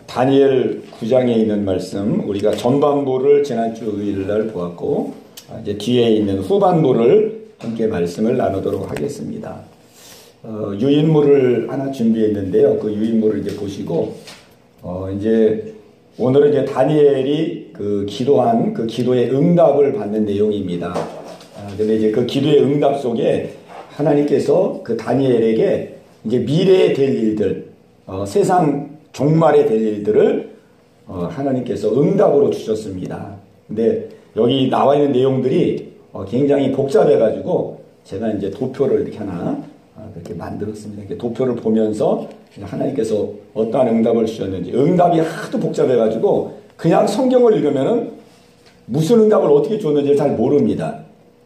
다니엘 9장에 있는 말씀, 우리가 전반부를 지난 주일날 보았고, 이제 뒤에 있는 후반부를 함께 말씀을 나누도록 하겠습니다. 유인물을 하나 준비했는데요. 그 유인물을 이제 보시고, 이제 오늘은 이제 다니엘이 그 기도한 그 기도의 응답을 받는 내용입니다. 근데 이제 그 기도의 응답 속에 하나님께서 그 다니엘에게 이제 미래에 될 일들, 세상 종말에 될 일들을 하나님께서 응답으로 주셨습니다. 근데 여기 나와 있는 내용들이 굉장히 복잡해가지고 제가 이제 도표를 이렇게 하나 그렇게 만들었습니다. 이렇게 도표를 보면서 하나님께서 어떠한 응답을 주셨는지, 응답이 하도 복잡해가지고 그냥 성경을 읽으면은 무슨 응답을 어떻게 줬는지 잘 모릅니다.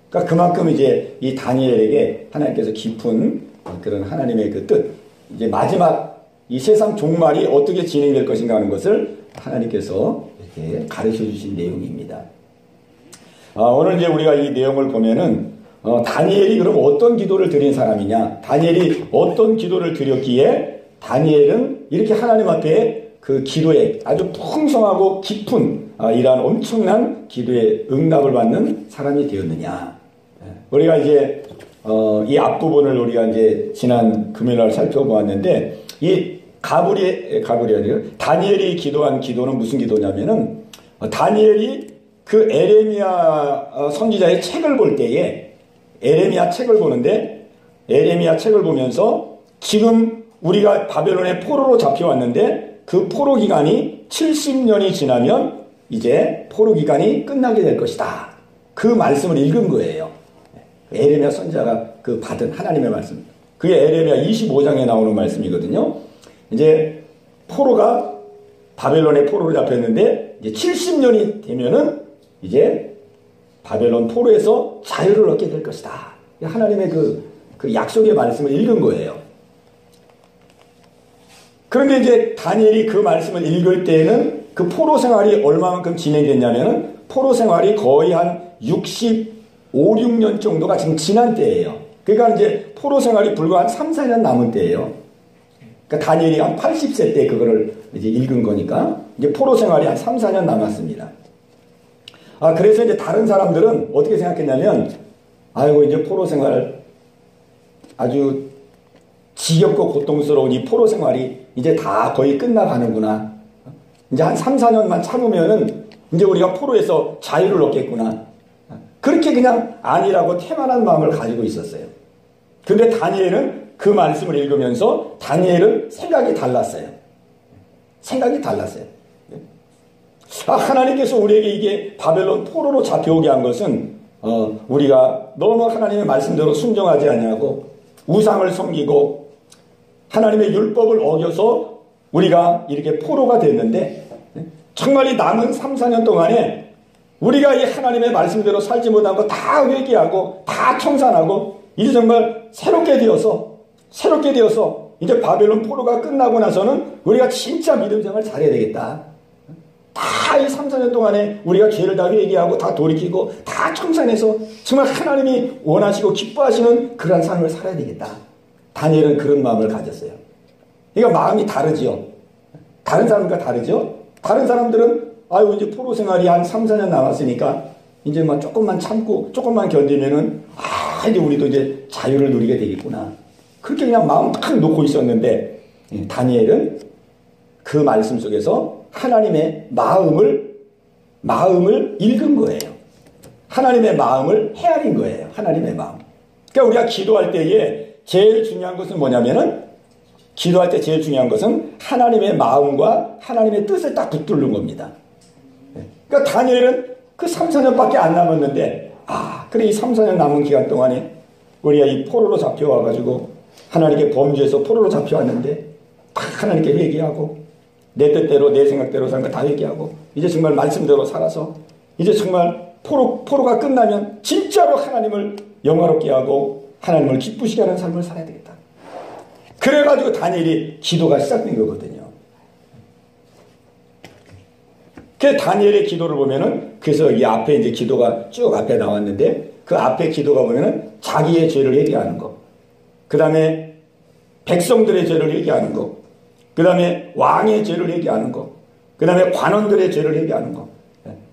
그러니까 그만큼 이제 이 다니엘에게 하나님께서 깊은 그런 하나님의 그 뜻, 이제 마지막 이 세상 종말이 어떻게 진행될 것인가 하는 것을 하나님께서 이렇게 가르쳐 주신 내용입니다. 오늘 이제 우리가 이 내용을 보면은 다니엘이 그럼 어떤 기도를 드린 사람이냐, 다니엘이 어떤 기도를 드렸기에 다니엘은 이렇게 하나님 앞에 그 기도에 아주 풍성하고 깊은 이러한 엄청난 기도의 응답을 받는 사람이 되었느냐. 우리가 이제 이 앞부분을 우리가 이제 지난 금요일날 살펴보았는데, 이 가브리엘이 아니라 다니엘이 기도한 기도는 무슨 기도냐면은, 다니엘이 그 에레미야 선지자의 책을 볼 때에, 에레미야 책을 보는데, 에레미야 책을 보면서 지금 우리가 바벨론의 포로로 잡혀왔는데 그 포로 기간이 70년이 지나면 이제 포로 기간이 끝나게 될 것이다. 그 말씀을 읽은 거예요. 에레미야 선지자가 그 받은 하나님의 말씀. 그게 에레미야 25장에 나오는 말씀이거든요. 이제 포로가 바벨론의 포로로 잡혔는데 이제 70년이 되면은 이제 바벨론 포로에서 자유를 얻게 될 것이다. 하나님의 그 약속의 말씀을 읽은 거예요. 그런데 이제 다니엘이 그 말씀을 읽을 때에는 그 포로 생활이 얼마만큼 진행됐냐면은 포로 생활이 거의 한 65, 6년 정도가 지금 지난 때예요. 그러니까 이제 포로 생활이 불과 한 3, 4년 남은 때예요. 그러니까 다니엘이 한 80세 때 그거를 이제 읽은 거니까 이제 포로 생활이 한 3, 4년 남았습니다. 그래서 이제 다른 사람들은 어떻게 생각했냐면, 아이고, 이제 포로 생활 아주 지겹고 고통스러운 이 포로 생활이 이제 다 거의 끝나가는구나. 이제 한 3, 4년만 참으면은 이제 우리가 포로에서 자유를 얻겠구나. 그렇게 그냥 아니라고 태만한 마음을 가지고 있었어요. 근데 다니엘은 그 말씀을 읽으면서 다니엘은 생각이 달랐어요. 생각이 달랐어요. 하나님께서 우리에게 이게 바벨론 포로로 잡혀오게 한 것은 우리가 너무 하나님의 말씀대로 순종하지 아니하고 우상을 섬기고 하나님의 율법을 어겨서 우리가 이렇게 포로가 됐는데, 정말 이 남은 3, 4년 동안에 우리가 이 하나님의 말씀대로 살지 못한 거 다 회개하고 다 청산하고 이제 정말 새롭게 되어서 이제 바벨론 포로가 끝나고 나서는 우리가 진짜 믿음 생활 잘해야 되겠다. 다 이 3, 4년 동안에 우리가 죄를 다 회개하고 다 돌이키고 다 청산해서 정말 하나님이 원하시고 기뻐하시는 그런 삶을 살아야 되겠다. 다니엘은 그런 마음을 가졌어요. 그러니까 마음이 다르지요. 다른 사람과 다르죠. 다른 사람들은 아유, 이제 포로 생활이 한 3, 4년 남았으니까 이제 막 조금만 참고 조금만 견디면은 이제 우리도 이제 자유를 누리게 되겠구나. 그렇게 그냥 마음 탁 놓고 있었는데, 다니엘은 그 말씀 속에서 하나님의 마음을 읽은 거예요. 하나님의 마음을 헤아린 거예요. 하나님의 마음. 그러니까 우리가 기도할 때에 제일 중요한 것은 뭐냐면은, 기도할 때 제일 중요한 것은 하나님의 마음과 하나님의 뜻을 딱 붙들는 겁니다. 그러니까 다니엘은 그 3, 4년밖에 안 남았는데, 그래, 이 3, 4년 남은 기간 동안에 우리가 이 포로로 잡혀와가지고 하나님께 범죄해서 포로로 잡혀왔는데 하나님께 회개하고 내 뜻대로 내 생각대로 사는 거 다 회개하고 이제 정말 말씀대로 살아서 이제 정말 포로가 끝나면 진짜로 하나님을 영화롭게 하고 하나님을 기쁘시게 하는 삶을 살아야 되겠다. 그래가지고 다니엘이 기도가 시작된 거거든요. 그 다니엘의 기도를 보면은, 그래서 이 앞에 이제 기도가 쭉 앞에 나왔는데, 그 앞에 기도가 보면은 자기의 죄를 회개하는 거, 그 다음에 백성들의 죄를 회개하는 거, 그 다음에 왕의 죄를 회개하는 거, 그 다음에 관원들의 죄를 회개하는 거,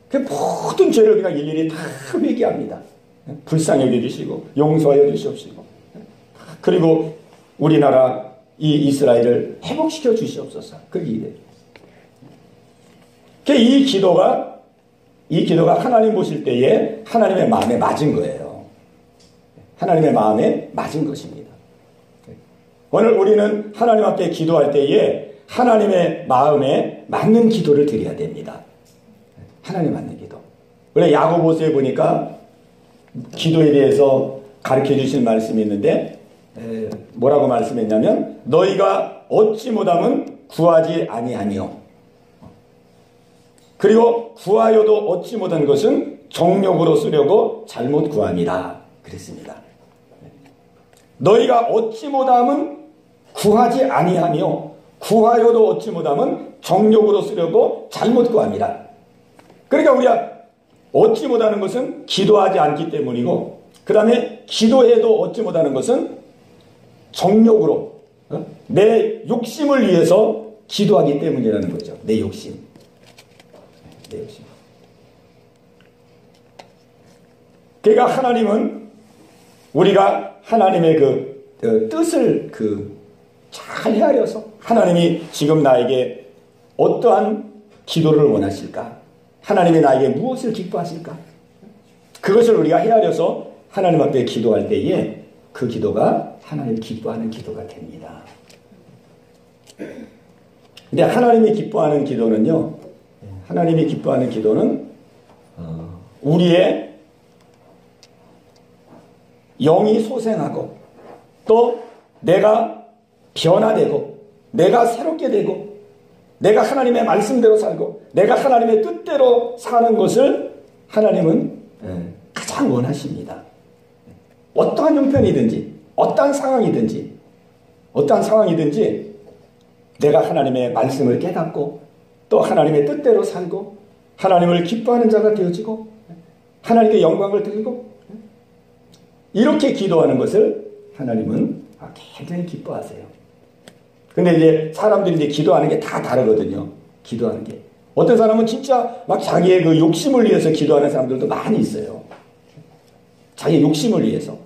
그 모든 죄를 그냥 일일이 다 회개합니다. 불쌍히 여겨주시고 용서하여 주시옵시고, 그리고 우리나라 이 이스라엘을 회복시켜 주시옵소서. 그게 이래요. 이 기도가 하나님 보실 때에 하나님의 마음에 맞은 거예요. 하나님의 마음에 맞은 것입니다. 오늘 우리는 하나님 앞에 기도할 때에 하나님의 마음에 맞는 기도를 드려야 됩니다. 하나님 맞는 기도. 원래 야고보서에 보니까 기도에 대해서 가르쳐 주신 말씀이 있는데, 뭐라고 말씀했냐면, 너희가 얻지 못함은 구하지 아니하니요, 그리고 구하여도 얻지 못한 것은 정욕으로 쓰려고 잘못 구함이라 그랬습니다. 너희가 얻지 못함은 구하지 아니하며 구하여도 얻지 못함은 정욕으로 쓰려고 잘못 구함이라. 그러니까 우리가 얻지 못하는 것은 기도하지 않기 때문이고, 그 다음에 기도해도 얻지 못하는 것은 정욕으로, 내 욕심을 위해서 기도하기 때문이라는 거죠. 내 욕심. 그러니까 하나님은 우리가 하나님의 그 뜻을 잘 헤아려서, 하나님이 지금 나에게 어떠한 기도를 원하실까? 하나님이 나에게 무엇을 기뻐하실까? 그것을 우리가 헤아려서 하나님 앞에 기도할 때에 그 기도가 하나님 기뻐하는 기도가 됩니다. 근데 하나님이 기뻐하는 기도는요, 하나님이 기뻐하는 기도는 우리의 영이 소생하고, 또 내가 변화되고, 내가 새롭게 되고, 내가 하나님의 말씀대로 살고, 내가 하나님의 뜻대로 사는 것을 하나님은 가장 원하십니다. 어떠한 형편이든지, 어떠한 상황이든지 내가 하나님의 말씀을 깨닫고, 또 하나님의 뜻대로 살고, 하나님을 기뻐하는 자가 되어지고, 하나님께 영광을 드리고, 이렇게 기도하는 것을 하나님은 굉장히 기뻐하세요. 근데 이제 사람들이 이제 기도하는 게 다 다르거든요. 기도하는 게. 어떤 사람은 진짜 막 자기의 그 욕심을 위해서 기도하는 사람들도 많이 있어요. 자기의 욕심을 위해서.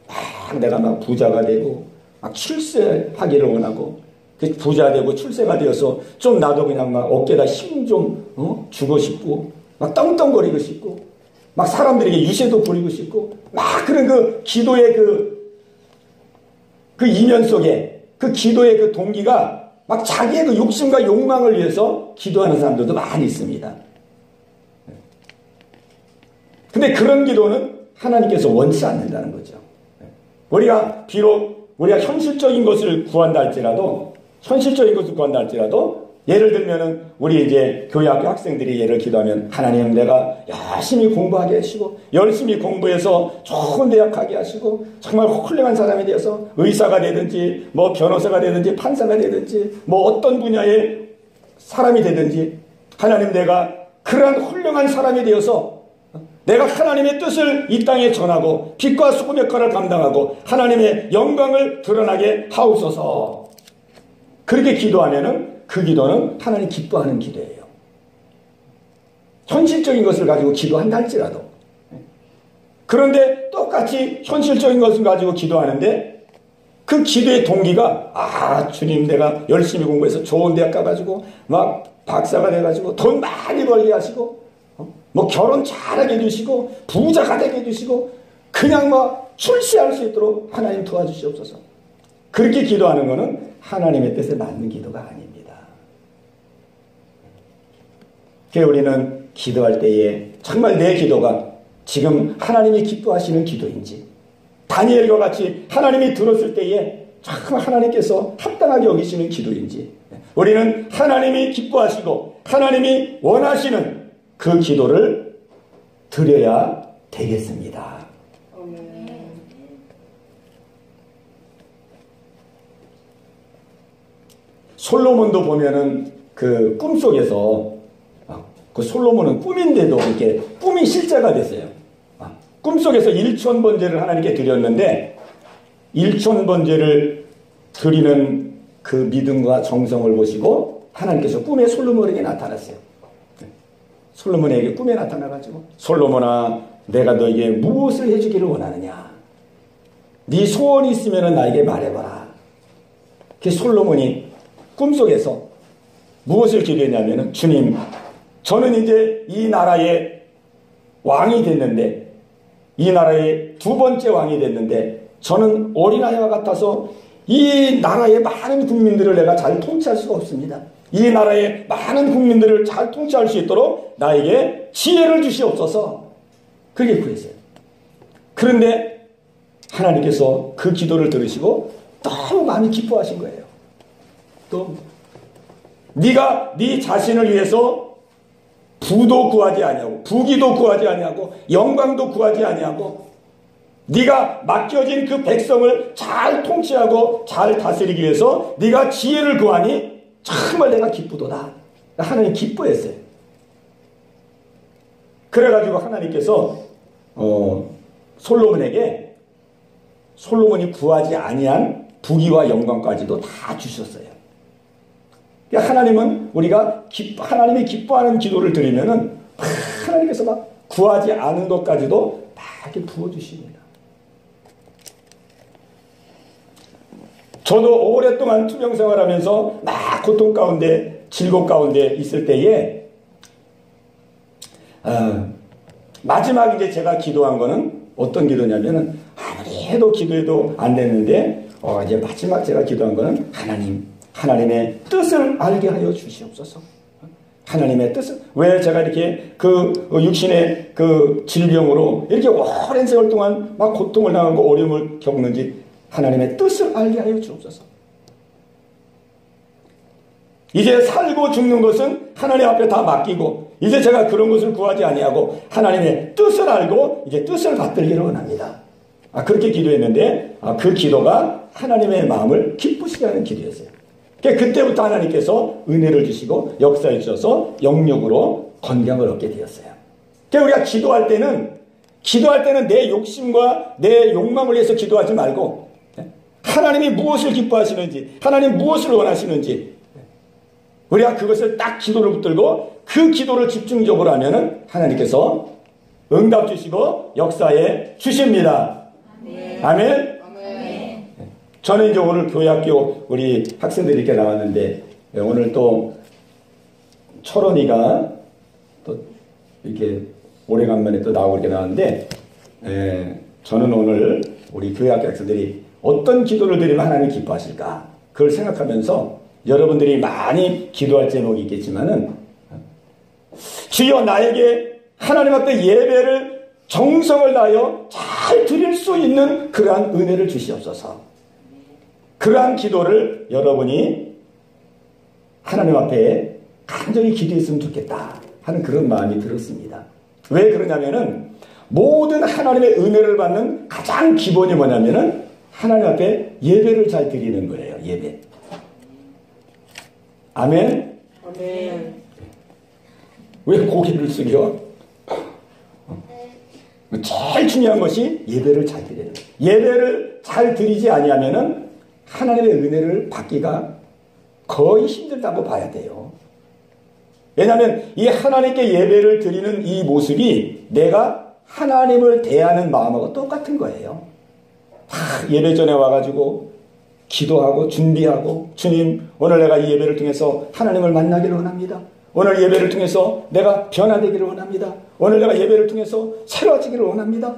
막 내가 막 부자가 되고, 막 출세하기를 원하고, 부자 되고 출세가 되어서 좀 나도 그냥 막 어깨에다 힘 좀 주고 싶고, 막 떵떵거리고 싶고, 막 사람들에게 유세도 부리고 싶고, 막 그런 그 기도의 그 이면 속에, 그 기도의 그 동기가 막 자기의 그 욕심과 욕망을 위해서 기도하는 사람들도 많이 있습니다. 근데 그런 기도는 하나님께서 원치 않는다는 거죠. 우리가 비록 우리가 현실적인 것을 구한다 할지라도, 예를 들면은 우리 이제 교회학교 학생들이 예를 기도하면, 하나님 내가 열심히 공부하게 하시고, 열심히 공부해서 좋은 대학 가게 하시고, 정말 훌륭한 사람이 되어서 의사가 되든지 뭐 변호사가 되든지 판사가 되든지 뭐 어떤 분야의 사람이 되든지, 하나님 내가 그러한 훌륭한 사람이 되어서 내가 하나님의 뜻을 이 땅에 전하고 빛과 소금 역할을 감당하고 하나님의 영광을 드러나게 하옵소서. 그렇게 기도하면은 그 기도는 하나님 기뻐하는 기도예요. 현실적인 것을 가지고 기도한다 할지라도. 그런데 똑같이 현실적인 것을 가지고 기도하는데, 그 기도의 동기가, 주님 내가 열심히 공부해서 좋은 대학 가가지고 막 박사가 돼가지고 돈 많이 벌게 하시고, 뭐 결혼 잘하게 해주시고 부자가 되게 해주시고, 그냥 막 출세할 수 있도록 하나님 도와주시옵소서. 그렇게 기도하는 것은 하나님의 뜻에 맞는 기도가 아닙니다. 그래서 우리는 기도할 때에 정말 내 기도가 지금 하나님이 기뻐하시는 기도인지, 다니엘과 같이 하나님이 들었을 때에 정말 하나님께서 합당하게 여기시는 기도인지, 우리는 하나님이 기뻐하시고 하나님이 원하시는 그 기도를 드려야 되겠습니다. 솔로몬도 보면은 그 꿈속에서, 그 솔로몬은 꿈인데도 이렇게 꿈이 실제가 됐어요. 꿈속에서 1000번제를 하나님께 드렸는데, 1000번제를 드리는 그 믿음과 정성을 보시고 하나님께서 꿈에 솔로몬에게 나타났어요. 솔로몬에게 꿈에 나타나가지고 솔로몬아 내가 너에게 무엇을 해주기를 원하느냐? 네 소원이 있으면 나에게 말해봐라. 그 솔로몬이 꿈속에서 무엇을 기도했냐면 주님 저는 이제 이 나라의 왕이 됐는데 이 나라의 두 번째 왕이 됐는데 저는 어린아이와 같아서 이 나라의 많은 국민들을 내가 잘 통치할 수가 없습니다. 이 나라의 많은 국민들을 잘 통치할 수 있도록 나에게 지혜를 주시옵소서. 그렇게 구했어요. 그런데 하나님께서 그 기도를 들으시고 너무 많이 기뻐하신 거예요. 또 네가 네 자신을 위해서 부도 구하지 아니하고 부귀도 구하지 아니하고 영광도 구하지 아니하고 네가 맡겨진 그 백성을 잘 통치하고 잘 다스리기 위해서 네가 지혜를 구하니 정말 내가 기쁘도다. 하나님 기뻐했어요. 그래가지고 하나님께서 솔로몬에게 솔로몬이 구하지 아니한 부귀와 영광까지도 다 주셨어요. 그러니까 하나님은 우리가 하나님이 기뻐하는 기도를 드리면은 하나님께서 막 구하지 않은 것까지도 막 이렇게 부어주십니다. 저도 오랫동안 투병 생활하면서 막 고통 가운데 질곡 가운데 있을 때에 마지막 이제 제가 기도한 거는 어떤 기도냐면은 아무리 해도 기도해도 안 됐는데 이제 마지막 제가 기도한 거는 하나님의 뜻을 알게 하여 주시옵소서. 하나님의 뜻을 왜 제가 이렇게 그 육신의 그 질병으로 이렇게 오랜 세월 동안 막 고통을 당하고 어려움을 겪는지 하나님의 뜻을 알게 하여 주옵소서. 이제 살고 죽는 것은 하나님 앞에 다 맡기고 이제 제가 그런 것을 구하지 아니하고 하나님의 뜻을 알고 이제 뜻을 받들기를 원합니다. 그렇게 기도했는데 그 기도가 하나님의 마음을 기쁘시게 하는 기도였어요. 그때부터 하나님께서 은혜를 주시고 역사해 주셔서 영육으로 건강을 얻게 되었어요. 우리가 기도할 때는 내 욕심과 내 욕망을 위해서 기도하지 말고 하나님이 무엇을 기뻐하시는지 하나님 무엇을 원하시는지 우리가 그것을 딱 기도를 붙들고 그 기도를 집중적으로 하면은 하나님께서 응답 주시고 역사해 주십니다. 아멘. 아멘. 저는 이제 오늘 교회학교 우리 학생들이 이렇게 나왔는데 오늘 또 철원이가 또 이렇게 오래간만에 또 나오고 이렇게 나왔는데 저는 오늘 우리 교회학교 학생들이 어떤 기도를 드리면 하나님이 기뻐하실까 그걸 생각하면서 여러분들이 많이 기도할 제목이 있겠지만은 주여 나에게 하나님 앞에 예배를 정성을 다하여 잘 드릴 수 있는 그러한 은혜를 주시옵소서. 그러한 기도를 여러분이 하나님 앞에 간절히 기도했으면 좋겠다 하는 그런 마음이 들었습니다. 왜 그러냐면은 모든 하나님의 은혜를 받는 가장 기본이 뭐냐면은 하나님 앞에 예배를 잘 드리는 거예요. 예배. 아멘. 아멘. 왜 고개를 숙여? 제일 중요한 것이 예배를 잘 드리는 거예요. 예배를 잘 드리지 아니하면은 하나님의 은혜를 받기가 거의 힘들다고 봐야 돼요. 왜냐하면 이 하나님께 예배를 드리는 이 모습이 내가 하나님을 대하는 마음하고 똑같은 거예요. 예배 전에 와가지고 기도하고 준비하고 주님 오늘 내가 이 예배를 통해서 하나님을 만나기를 원합니다. 오늘 예배를 통해서 내가 변화되기를 원합니다. 오늘 내가 예배를 통해서 새로워지기를 원합니다.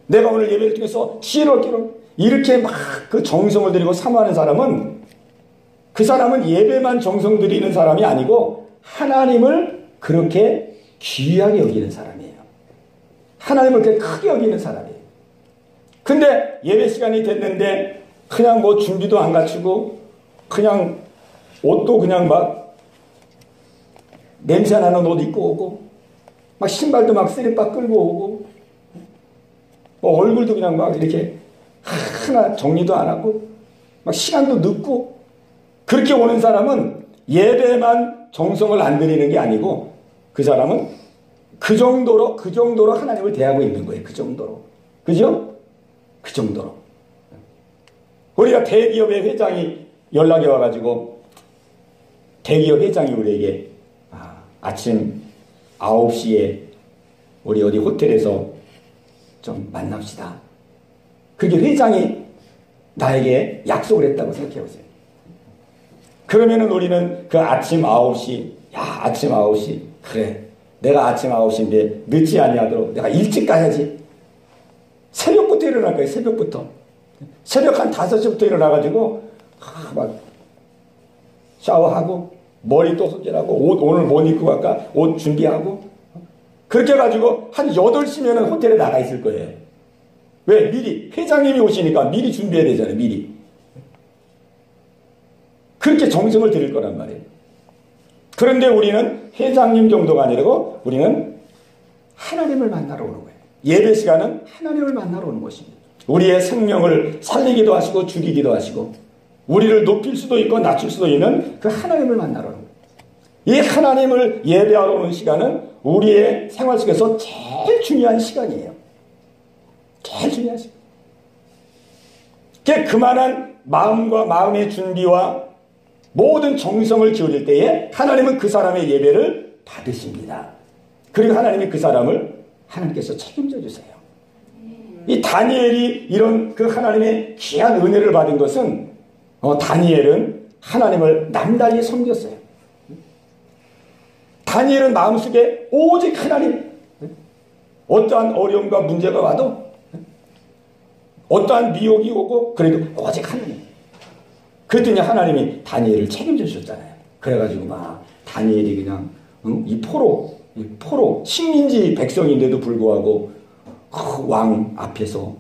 내가 오늘 예배를 통해서 지혜롭기를 이렇게 막 그 정성을 들이고 사모하는 사람은 그 사람은 예배만 정성 들이는 사람이 아니고 하나님을 그렇게 귀하게 여기는 사람이에요. 하나님을 그렇게 크게 여기는 사람이에요. 근데 예배 시간이 됐는데 그냥 뭐 준비도 안 갖추고 그냥 옷도 그냥 막 냄새 나는 옷 입고 오고 막 신발도 막 쓰리빠 끌고 오고 뭐 얼굴도 그냥 막 이렇게 하나 정리도 안 하고 막 시간도 늦고 그렇게 오는 사람은 예배만 정성을 안 드리는 게 아니고 그 사람은 그 정도로 하나님을 대하고 있는 거예요. 그 정도로. 그죠? 그 정도로. 우리가 대기업의 회장이 연락이 와가지고 대기업 회장이 우리에게 아침 9시에 우리 어디 호텔에서 좀 만납시다. 그게 회장이 나에게 약속을 했다고 생각해보세요. 그러면은 우리는 그 아침 9시, 아침 9시, 그래. 내가 아침 9시인데 늦지 아니하도록 내가 일찍 가야지. 새벽부터 일어날 거예요, 새벽부터. 새벽 한 5시부터 일어나가지고, 막, 샤워하고, 머리 또 손질하고, 옷 오늘 못 입고 갈까? 옷 준비하고. 그렇게 해가지고, 한 8시면은 호텔에 나가 있을 거예요. 왜? 미리, 회장님이 오시니까 미리 준비해야 되잖아요, 미리. 그렇게 정성을 들일 거란 말이에요. 그런데 우리는 회장님 정도가 아니라고 우리는 하나님을 만나러 오는 거예요. 예배 시간은 하나님을 만나러 오는 것입니다. 우리의 생명을 살리기도 하시고 죽이기도 하시고 우리를 높일 수도 있고 낮출 수도 있는 그 하나님을 만나러 오는 거예요. 이 하나님을 예배하러 오는 시간은 우리의 생활 속에서 제일 중요한 시간이에요. 제일 중요한 시간. 그만한 마음과 마음의 준비와 모든 정성을 기울일 때에 하나님은 그 사람의 예배를 받으십니다. 그리고 하나님이 그 사람을 하나님께서 책임져 주세요. 이 다니엘이 이런 그 하나님의 귀한 은혜를 받은 것은 다니엘은 하나님을 남달리 섬겼어요. 다니엘은 마음속에 오직 하나님, 어떠한 어려움과 문제가 와도 어떠한 미혹이 오고 그래도 오직 하나님. 그랬더니 하나님이 다니엘을 책임져 주셨잖아요. 그래가지고 막 다니엘이 그냥 이 포로 식민지 백성인데도 불구하고 그 왕 앞에서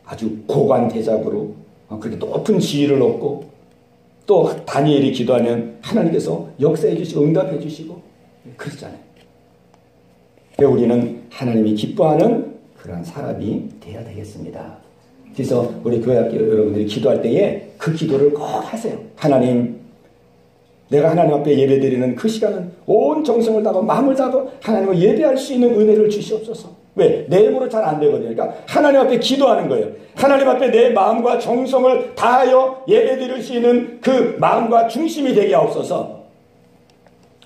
아주 고관 대작으로 그렇게 높은 지위를 얻고 또 다니엘이 기도하면 하나님께서 역사해 주시고 응답해 주시고 그러잖아요. 우리는 하나님이 기뻐하는 그런 사람이 되어야 되겠습니다. 그래서 우리 교회학교 여러분들이 기도할 때에 그 기도를 꼭 하세요. 하나님, 내가 하나님 앞에 예배드리는 그 시간은 온 정성을 다하고 마음을 다하고 하나님을 예배할 수 있는 은혜를 주시옵소서. 왜? 내 힘으로 잘 안 되거든요. 그러니까 하나님 앞에 기도하는 거예요. 하나님 앞에 내 마음과 정성을 다하여 예배드릴 수 있는 그 마음과 중심이 되게 하옵소서.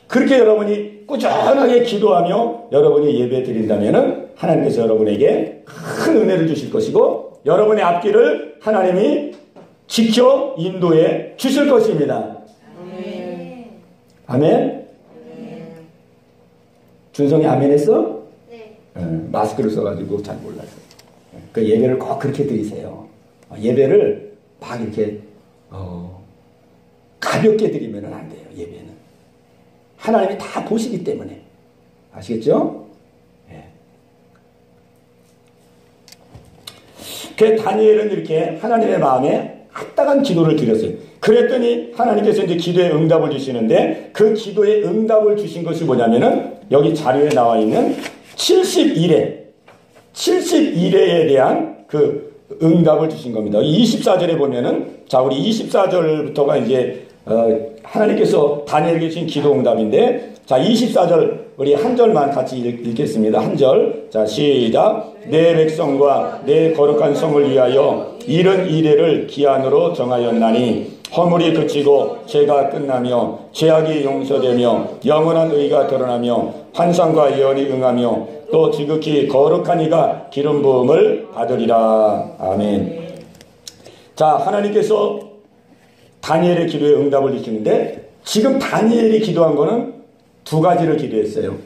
그렇게 여러분이 꾸준하게 기도하며 여러분이 예배 드린다면은 하나님께서 여러분에게 큰 은혜를 주실 것이고 여러분의 앞길을 하나님이 지켜 인도해 주실 것입니다. 아멘. 아멘? 준성이 아멘 했어? 네. 마스크를 써가지고 잘 몰라서. 그 예배를 꼭 그렇게 드리세요. 예배를 막 이렇게 가볍게 드리면 안 돼요. 예배는. 하나님이 다 보시기 때문에. 아시겠죠? 그 다니엘은 이렇게 하나님의 마음에 합당한 기도를 드렸어요. 그랬더니 하나님께서 이제 기도에 응답을 주시는데 그 기도에 응답을 주신 것이 뭐냐면은 여기 자료에 나와 있는 71회에 대한 그 응답을 주신 겁니다. 24절에 보면은 자, 우리 24절부터가 이제 하나님께서 다니엘에게 주신 기도 응답인데 자, 24절 우리 한 절만 같이 읽겠습니다. 한 절. 자, 시작. 내 백성과 내 거룩한 성을 위하여 이른 이래를 기한으로 정하였나니 허물이 그치고 죄가 끝나며 죄악이 용서되며 영원한 의가 드러나며 환상과 예언이 응하며 또 지극히 거룩한 이가 기름 부음을 받으리라. 아멘. 자, 하나님께서 다니엘의 기도에 응답을 주시는데 지금 다니엘이 기도한 거는 두 가지를 기도했어요.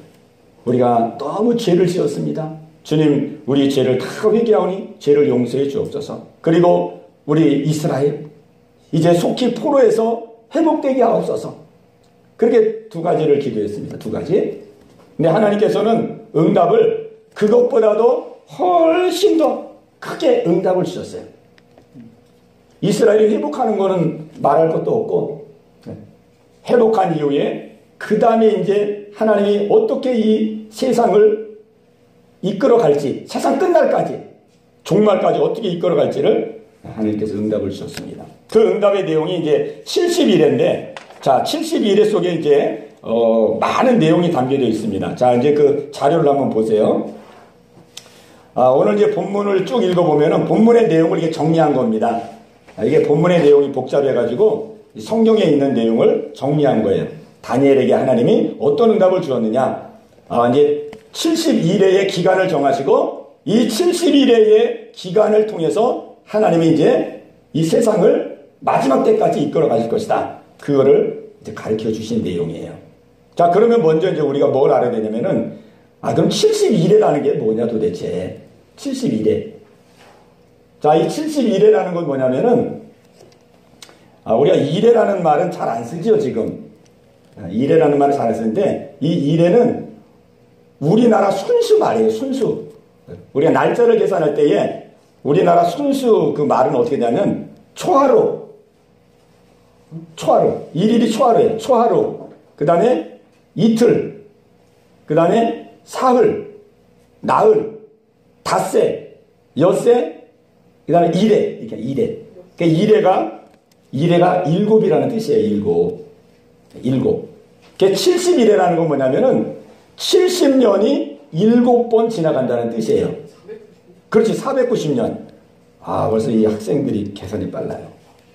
우리가 너무 죄를 지었습니다. 주님, 우리 죄를 다 회개하오니 죄를 용서해 주옵소서. 그리고 우리 이스라엘 이제 속히 포로에서 회복되게 하옵소서. 그렇게 두 가지를 기도했습니다. 두 가지. 근데 하나님께서는 응답을 그것보다도 훨씬 더 크게 응답을 주셨어요. 이스라엘이 회복하는 거는 말할 것도 없고 회복한 이후에 그 다음에 이제 하나님이 어떻게 이 세상을 이끌어갈지, 세상 끝날까지, 종말까지 어떻게 이끌어갈지를 하나님께서 응답을 주셨습니다. 그 응답의 내용이 이제 71회인데, 자, 71회 속에 이제, 많은 내용이 담겨져 있습니다. 자, 이제 그 자료를 한번 보세요. 오늘 이제 본문을 쭉 읽어보면은 본문의 내용을 이렇게 정리한 겁니다. 이게 본문의 내용이 복잡해가지고 성경에 있는 내용을 정리한 거예요. 다니엘에게 하나님이 어떤 응답을 주었느냐. 이제 70일의 기간을 정하시고 이 70일의 기간을 통해서 하나님이 이제 이 세상을 마지막 때까지 이끌어 가실 것이다. 그거를 이제 가르쳐 주신 내용이에요. 자, 그러면 먼저 이제 우리가 뭘 알아야 되냐면은, 그럼 70일이라는 게 뭐냐 도대체. 70일에. 자, 이 70일이라는 건 뭐냐면은, 우리가 일해라는 말은 잘 안 쓰죠, 지금. 일해라는 말을 잘 안 쓰는데, 이 일해는 우리나라 순수 말이에요, 순수. 우리가 날짜를 계산할 때에 우리나라 순수 그 말은 어떻게 되냐면, 초하루. 일일이 초하루예요, 초하루. 그 다음에 이틀. 그 다음에 사흘, 나흘, 닷새, 엿새, 그 다음에 일해. 이렇게 일해. 그러니까 일해가 일곱이라는 뜻이에요. 일곱. 70일이라는 건 뭐냐면은 70년이 7번 지나간다는 뜻이에요. 그렇지, 490년. 벌써 이 학생들이 계산이 빨라요.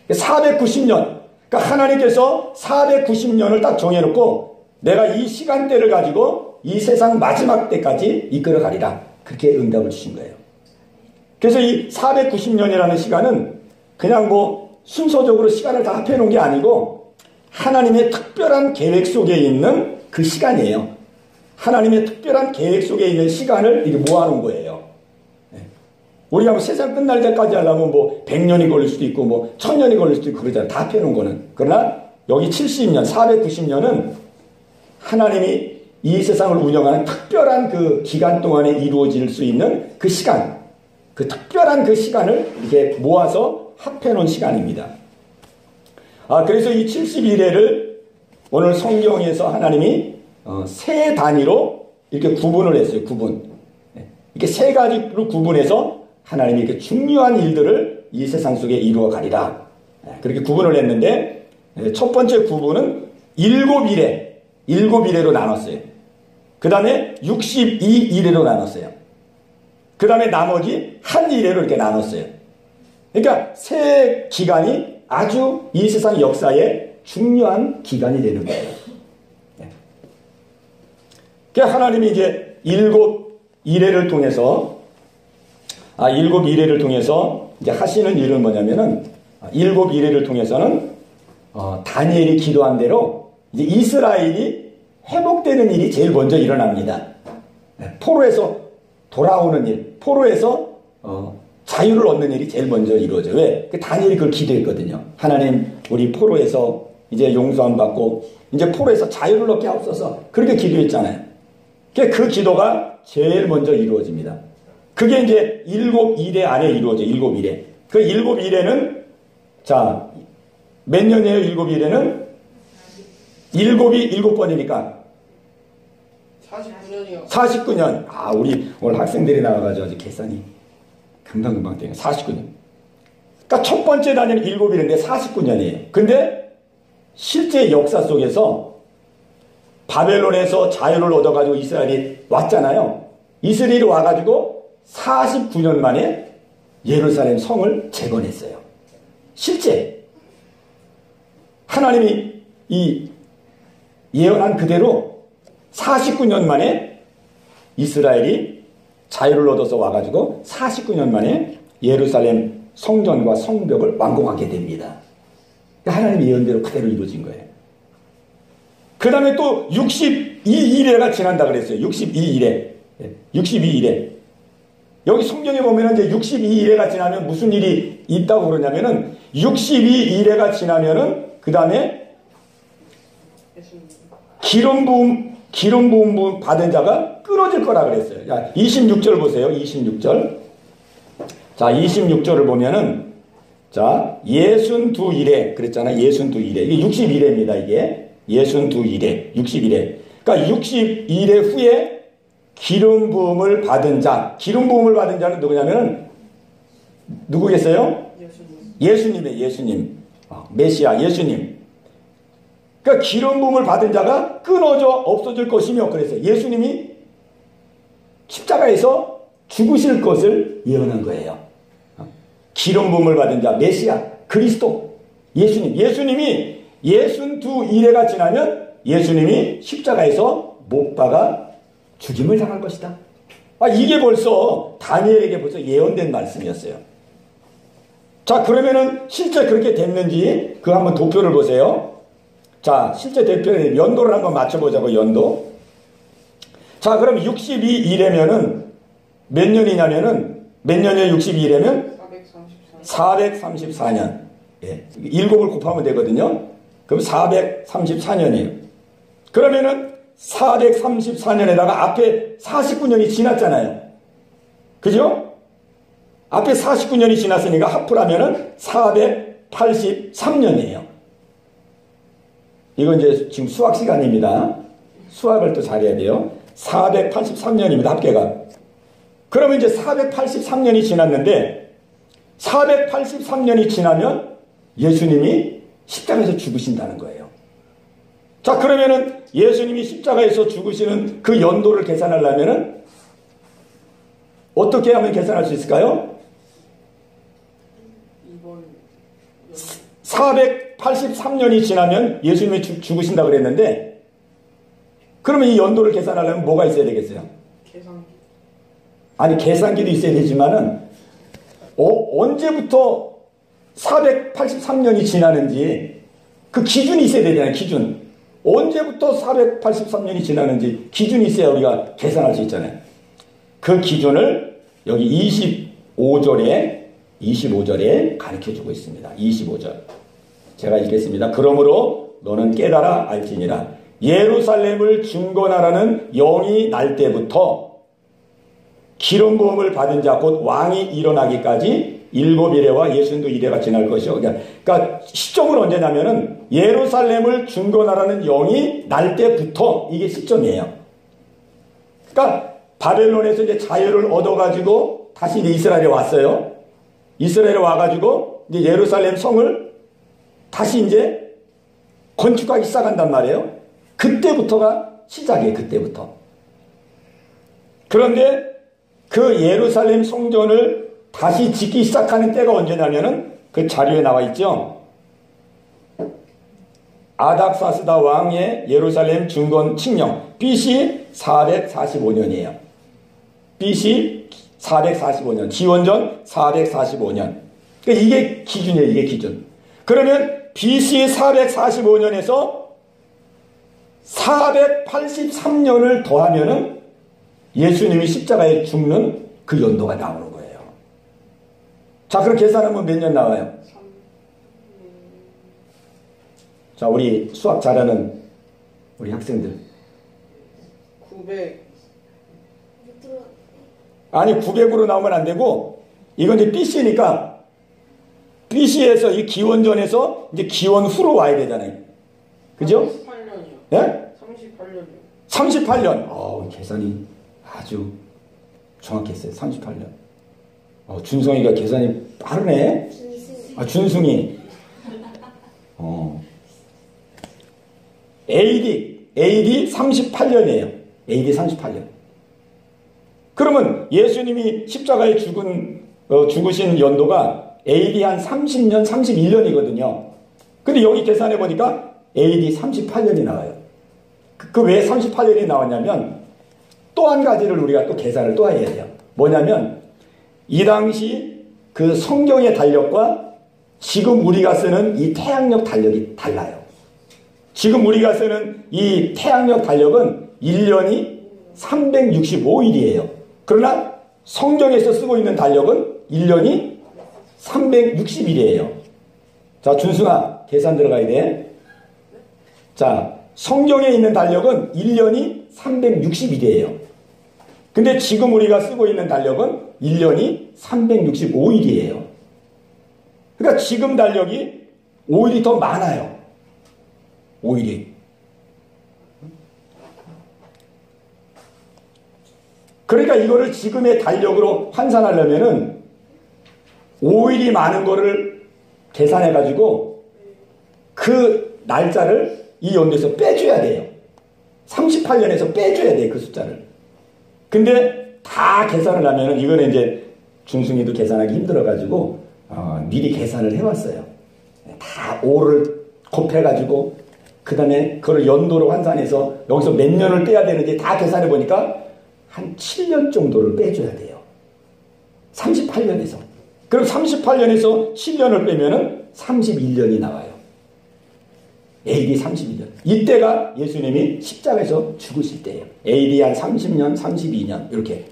490년. 그러니까 하나님께서 490년을 딱 정해놓고 내가 이 시간대를 가지고 이 세상 마지막 때까지 이끌어 가리라. 그렇게 응답을 주신 거예요. 그래서 이 490년이라는 시간은 그냥 뭐 순서적으로 시간을 다 합해놓은 게 아니고 하나님의 특별한 계획 속에 있는 그 시간이에요. 하나님의 특별한 계획 속에 있는 시간을 이렇게 모아놓은 거예요. 우리가 뭐 세상 끝날 때까지 하려면 뭐 100년이 걸릴 수도 있고 뭐 1000년이 걸릴 수도 있고 그러잖아요. 다 합해놓은 거는. 그러나 여기 70년, 490년은 하나님이 이 세상을 운영하는 특별한 그 기간 동안에 이루어질 수 있는 그 시간, 그 특별한 그 시간을 이렇게 모아서 합해놓은 시간입니다. 그래서 이 70일에를 오늘 성경에서 하나님이 세 단위로 이렇게 구분을 했어요. 이렇게 세 가지로 구분해서 하나님이 이렇게 중요한 일들을 이 세상 속에 이루어 가리라. 그렇게 구분을 했는데 첫 번째 구분은 7일에로 나눴어요. 그 다음에 62일에로 나눴어요. 그 다음에 나머지 한 일에로 이렇게 나눴어요. 그러니까 세 기간이 아주 이 세상 역사에 중요한 기간이 되는 거예요. 그러니까 하나님이 이제 7일을 통해서 이제 하시는 일은 뭐냐면은 7일을 통해서는 다니엘이 기도한 대로 이제 이스라엘이 회복되는 일이 제일 먼저 일어납니다. 포로에서 돌아오는 일, 포로에서 자유를 얻는 일이 제일 먼저 이루어져요. 왜? 다니엘이 그걸 기도했거든요. 하나님, 우리 포로에서 이제 용서함 받고 이제 포로에서 자유를 얻게 하옵소서. 그렇게 기도했잖아요. 그 기도가 제일 먼저 이루어집니다. 그게 이제 7일에 안에 이루어져요. 7일에. 그 7일에는 자, 몇 년이에요? 7일에는 7이 7번이니까 49년이요. 49년. 우리 오늘 학생들이 나와가지고 아주 계산이 금방금방 되네. 49년. 그러니까 첫 번째 단위는 7일인데 49년이에요. 근데 실제 역사 속에서 바벨론에서 자유를 얻어가지고 이스라엘이 왔잖아요. 이스라엘이 와가지고 49년 만에 예루살렘 성을 재건했어요. 실제 하나님이 이 예언한 그대로 49년 만에 이스라엘이 자유를 얻어서 와가지고 49년 만에 예루살렘 성전과 성벽을 완공하게 됩니다. 하나님의 예언대로 그대로 이루어진 거예요. 그 다음에 또 62일에가 지난다 그랬어요. 62일에. 여기 성경에 보면 이제 62일에가 지나면 무슨 일이 있다고 그러냐면은 62일에가 지나면은 그 다음에 기름 부음 받은 자가 끊어질 거라 그랬어요. 26절 보세요. 26절. 자, 26절을 보면은 자, 62일에 그랬잖아. 62일에. 이게 60일에입니다. 이게 62일에 60일에. 그러니까 60일에 후에 기름 부음을 받은 자는 누구냐면은 누구겠어요? 예수님이에요. 예수님. 메시아 예수님. 그러니까 기름 부음을 받은 자가 끊어져 없어질 것이며 그랬어요. 예수님이 십자가에서 죽으실 것을 예언한 거예요. 기름 부음을 받은 자 메시아 그리스도, 예수님이 62일회가 지나면 예수님이 십자가에서 못 박아 죽임을 당할 것이다. 이게 벌써 다니엘에게 벌써 예언된 말씀이었어요. 자, 그러면은 실제 그렇게 됐는지 그 한번 도표를 보세요. 자, 실제 대표의 연도를 한번 맞춰보자고, 연도. 자, 그럼 62일이면은 몇 년이냐면은, 몇 년이에요, 62일이면? 434년. 예. 7을 곱하면 되거든요. 그럼 434년이에요. 그러면은 434년에다가 앞에 49년이 지났잖아요. 그죠? 앞에 49년이 지났으니까 합풀하면은 483년이에요. 이건 이제 지금 수학 시간입니다. 수학을 또 잘해야 돼요. 483년입니다, 합계가. 그러면 이제 483년이 지났는데, 483년이 지나면 예수님이 십자가에서 죽으신다는 거예요. 자, 그러면은 예수님이 십자가에서 죽으시는 그 연도를 계산하려면은 어떻게 하면 계산할 수 있을까요? 483년이 지나면 예수님이 죽으신다고 그랬는데, 그러면 이 연도를 계산하려면 뭐가 있어야 되겠어요? 계산기. 아니, 계산기도 있어야 되지만은, 언제부터 483년이 지나는지 그 기준이 있어야 되잖아요, 기준. 언제부터 483년이 지나는지 기준이 있어야 우리가 계산할 수 있잖아요. 그 기준을 여기 25절에 가르쳐주고 있습니다. 25절. 제가 읽겠습니다. 그러므로 너는 깨달아 알지니라. 예루살렘을 중건하라는 영이 날 때부터 기름 부음을 받은 자 곧 왕이 일어나기까지 7일회와 62일회가 지날 것이요. 그러니까 시점은 언제냐면은 예루살렘을 중건하라는 영이 날 때부터 이게 시점이에요. 그러니까 바벨론에서 이제 자유를 얻어가지고 다시 이제 이스라엘에 왔어요. 이스라엘에 와가지고 이제 예루살렘 성을 다시 이제 건축하기 시작한단 말이에요. 그때부터가 시작이에요. 그때부터. 그런데 그 예루살렘 성전을 다시 짓기 시작하는 때가 언제냐면은 그 자료에 나와 있죠. 아닥사스다 왕의 예루살렘 중건 칙령 BC 445년이에요. BC 445년, 기원전 445년. 그러니까 이게 기준이에요, 이게 기준. 그러면 BC 445년에서 483년을 더하면은 예수님이 십자가에 죽는 그 연도가 나오는 거예요. 자, 그럼 계산하면 몇 년 나와요? 자, 우리 수학 잘하는 우리 학생들. 900. 아니, 900으로 나오면 안 되고, 이건 이제 BC니까, BC에서 이 기원전에서 이제 기원 후로 와야 되잖아요. 그죠? 38년이요. 예? 38년이요. 38년. 계산이 아주 정확했어요. 38년. 준성이가 계산이 빠르네? 준승이. AD 38년이에요. AD 38년. 그러면 예수님이 십자가에 죽으신 연도가 AD 한 30년, 31년이거든요. 근데 여기 계산해 보니까 AD 38년이 나와요. 그 왜 38년이 나왔냐면 또 한 가지를 우리가 또 계산을 또 해야 돼요. 뭐냐면 이 당시 그 성경의 달력과 지금 우리가 쓰는 이 태양력 달력이 달라요. 지금 우리가 쓰는 이 태양력 달력은 1년이 365일이에요. 그러나 성경에서 쓰고 있는 달력은 1년이 360일이에요. 자, 준승아, 계산 들어가야 돼. 자, 성경에 있는 달력은 1년이 360일이에요. 근데 지금 우리가 쓰고 있는 달력은 1년이 365일이에요. 그러니까 지금 달력이 5일이 더 많아요. 5일이. 그러니까 이거를 지금의 달력으로 환산하려면은 5일이 많은 거를 계산해가지고 그 날짜를 이 연도에서 빼줘야 돼요. 38년에서 빼줘야 돼요, 그 숫자를. 근데 다 계산을 하면은 이거는 이제 준승이도 계산하기 힘들어가지고 미리 계산을 해왔어요. 다 5를 곱해가지고 그 다음에 그걸 연도로 환산해서 여기서 몇 년을 빼야 되는지 다 계산해 보니까 한 7년 정도를 빼줘야 돼요. 38년에서. 그럼 38년에서 7년을 빼면은 31년이 나와요. AD 31년. 이때가 예수님이 십자가에서 죽으실 때예요. AD 한 30년, 32년 이렇게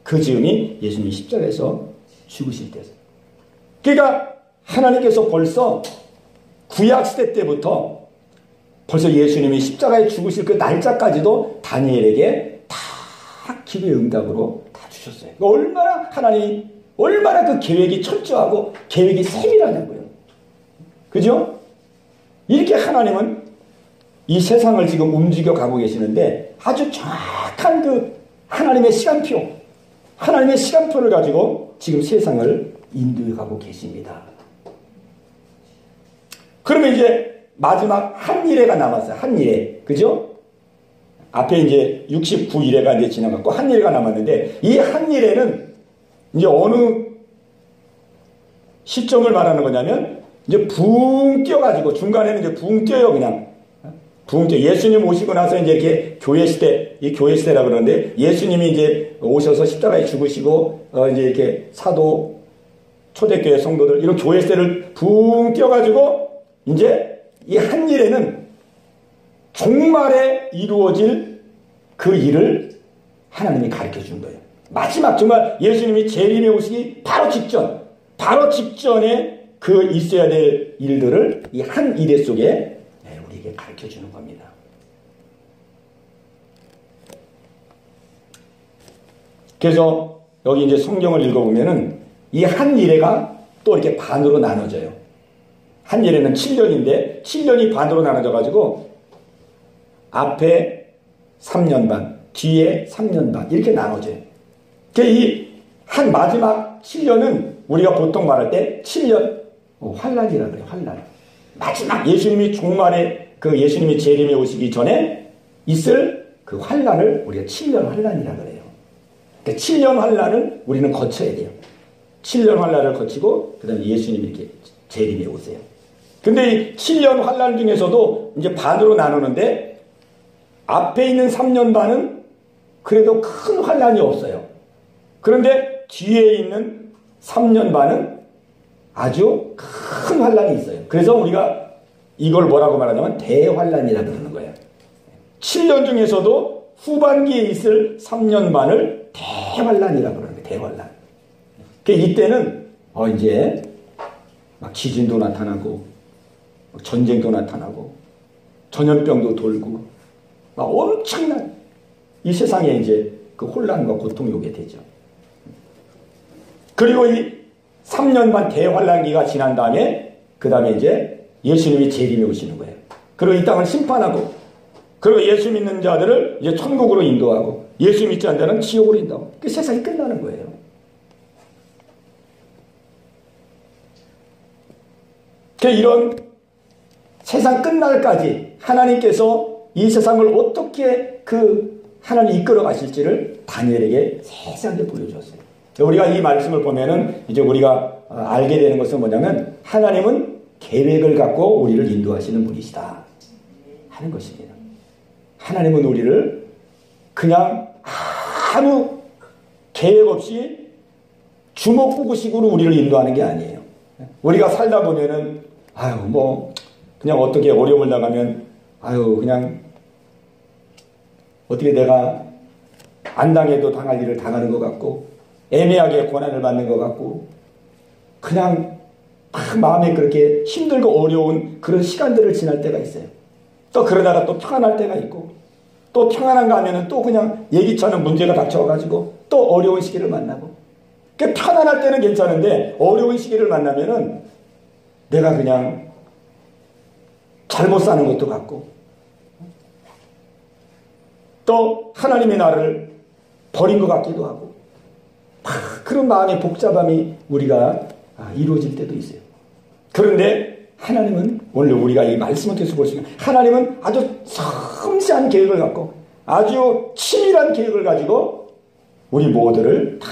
그 즈음이 예수님이 십자가에서 죽으실 때였어요. 그러니까 하나님께서 벌써 구약시대 때부터 벌써 예수님이 십자가에 죽으실 그 날짜까지도 다니엘에게 다 기도의 응답으로 다 주셨어요. 얼마나 그 계획이 철저하고 계획이 세밀하냐고요. 그죠? 이렇게 하나님은 이 세상을 지금 움직여 가고 계시는데 아주 정확한 그 하나님의 시간표를 가지고 지금 세상을 인도해 가고 계십니다. 그러면 이제 마지막 한 일회가 남았어요. 한 일회. 그죠? 앞에 이제 69일회가 이제 지나갔고 한 일회가 남았는데 이 한 일회는 이제 어느 시점을 말하는 거냐면 이제 붕 뛰어가지고 중간에는 이제 붕 뛰어요. 그냥 붕 뛰어. 예수님 오시고 나서 이제 이렇게 교회 시대, 이 교회 시대라 그러는데 예수님이 이제 오셔서 십자가에 죽으시고 이제 이렇게 사도 초대교회 성도들 이런 교회 시대를 붕 뛰어가지고 이제 이 한 일에는 종말에 이루어질 그 일을 하나님이 가르쳐 준 거예요. 마지막 정말 예수님이 재림에 오시기 바로 직전에 그 있어야 될 일들을 이 한 일회 속에 우리에게 가르쳐 주는 겁니다. 그래서 여기 이제 성경을 읽어보면은 이 한 일회가 또 이렇게 반으로 나눠져요. 한 일회는 7년인데 7년이 반으로 나눠져가지고 앞에 3년 반, 뒤에 3년 반 이렇게 나눠져요. 이 한 마지막 7년은 우리가 보통 말할 때 7년 환란이라고 그래요. 환란. 마지막 예수님이 종말에 그 예수님이 재림에 오시기 전에 있을 그 환란을 우리가 7년 환란이라고 그래요. 그러니까 7년 환란을 우리는 거쳐야 돼요. 7년 환란을 거치고 그다음에 예수님이 이렇게 재림에 오세요. 근데 이 7년 환란 중에서도 이제 반으로 나누는데 앞에 있는 3년 반은 그래도 큰 환란이 없어요. 그런데 뒤에 있는 3년 반은 아주 큰 환란이 있어요. 그래서 우리가 이걸 뭐라고 말하냐면 대환란이라 그러는 거예요. 7년 중에서도 후반기에 있을 3년 반을 대환란이라 그러는 거예요. 대환란. 이때는 이제 막 지진도 나타나고 전쟁도 나타나고 전염병도 돌고 막 엄청난 이 세상에 이제 그 혼란과 고통이 오게 되죠. 그리고 이 3년 반 대환란기가 지난 다음에 그 다음에 이제 예수님이 재림에 오시는 거예요. 그리고 이 땅을 심판하고 그리고 예수 믿는 자들을 이제 천국으로 인도하고 예수 믿지 않는 자는 지옥으로 인도하고 그 세상이 끝나는 거예요. 이런 세상 끝날까지 하나님께서 이 세상을 어떻게 하나님 이끌어 가실지를 다니엘에게 세상에 보여주었어요. 우리가 이 말씀을 보면은 이제 우리가 알게 되는 것은 뭐냐면 하나님은 계획을 갖고 우리를 인도하시는 분이시다 하는 것입니다. 하나님은 우리를 그냥 아무 계획 없이 주먹구구식으로 우리를 인도하는 게 아니에요. 우리가 살다 보면은 그냥 어떻게 어려움을 당하면 그냥 어떻게 내가 안 당해도 당할 일을 당하는 것 같고 애매하게 고난을 받는 것 같고 그냥 마음에 그렇게 힘들고 어려운 그런 시간들을 지날 때가 있어요. 또 그러다가 또 평안할 때가 있고 또 평안한가 하면은 또 그냥 예기치 않은 문제가 닥쳐가지고 또 어려운 시기를 만나고 편안할 때는 괜찮은데 어려운 시기를 만나면은 내가 그냥 잘못 사는 것도 같고 또 하나님의 나를 버린 것 같기도 하고 그런 마음의 복잡함이 우리가 이루어질 때도 있어요. 그런데 하나님은 오늘 우리가 이 말씀을 통해서 볼 수 있는 하나님은 아주 섬세한 계획을 갖고 아주 치밀한 계획을 가지고 우리 모두를 다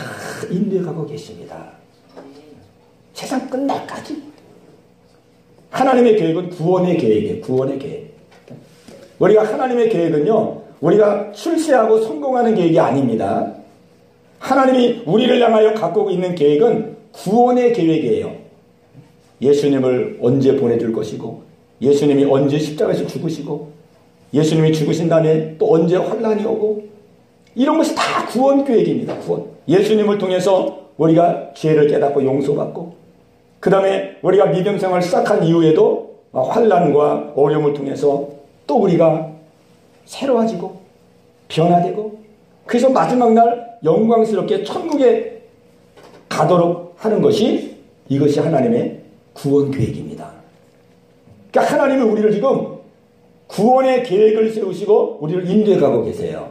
인도해가고 계십니다. 세상 끝날까지 하나님의 계획은 구원의 계획이에요. 구원의 계획. 우리가 하나님의 계획은요, 우리가 출세하고 성공하는 계획이 아닙니다. 하나님이 우리를 향하여 갖고 있는 계획은 구원의 계획이에요. 예수님을 언제 보내줄 것이고, 예수님이 언제 십자가에서 죽으시고, 예수님이 죽으신 다음에 또 언제 환난이 오고, 이런 것이 다 구원 계획입니다. 구원. 예수님을 통해서 우리가 죄를 깨닫고 용서받고, 그 다음에 우리가 믿음 생활을 시작한 이후에도 환난과 어려움을 통해서 또 우리가 새로워지고 변화되고, 그래서 마지막 날 영광스럽게 천국에 가도록 하는 것이, 이것이 하나님의 구원 계획입니다. 그러니까 하나님은 우리를 지금 구원의 계획을 세우시고 우리를 인도해 가고 계세요.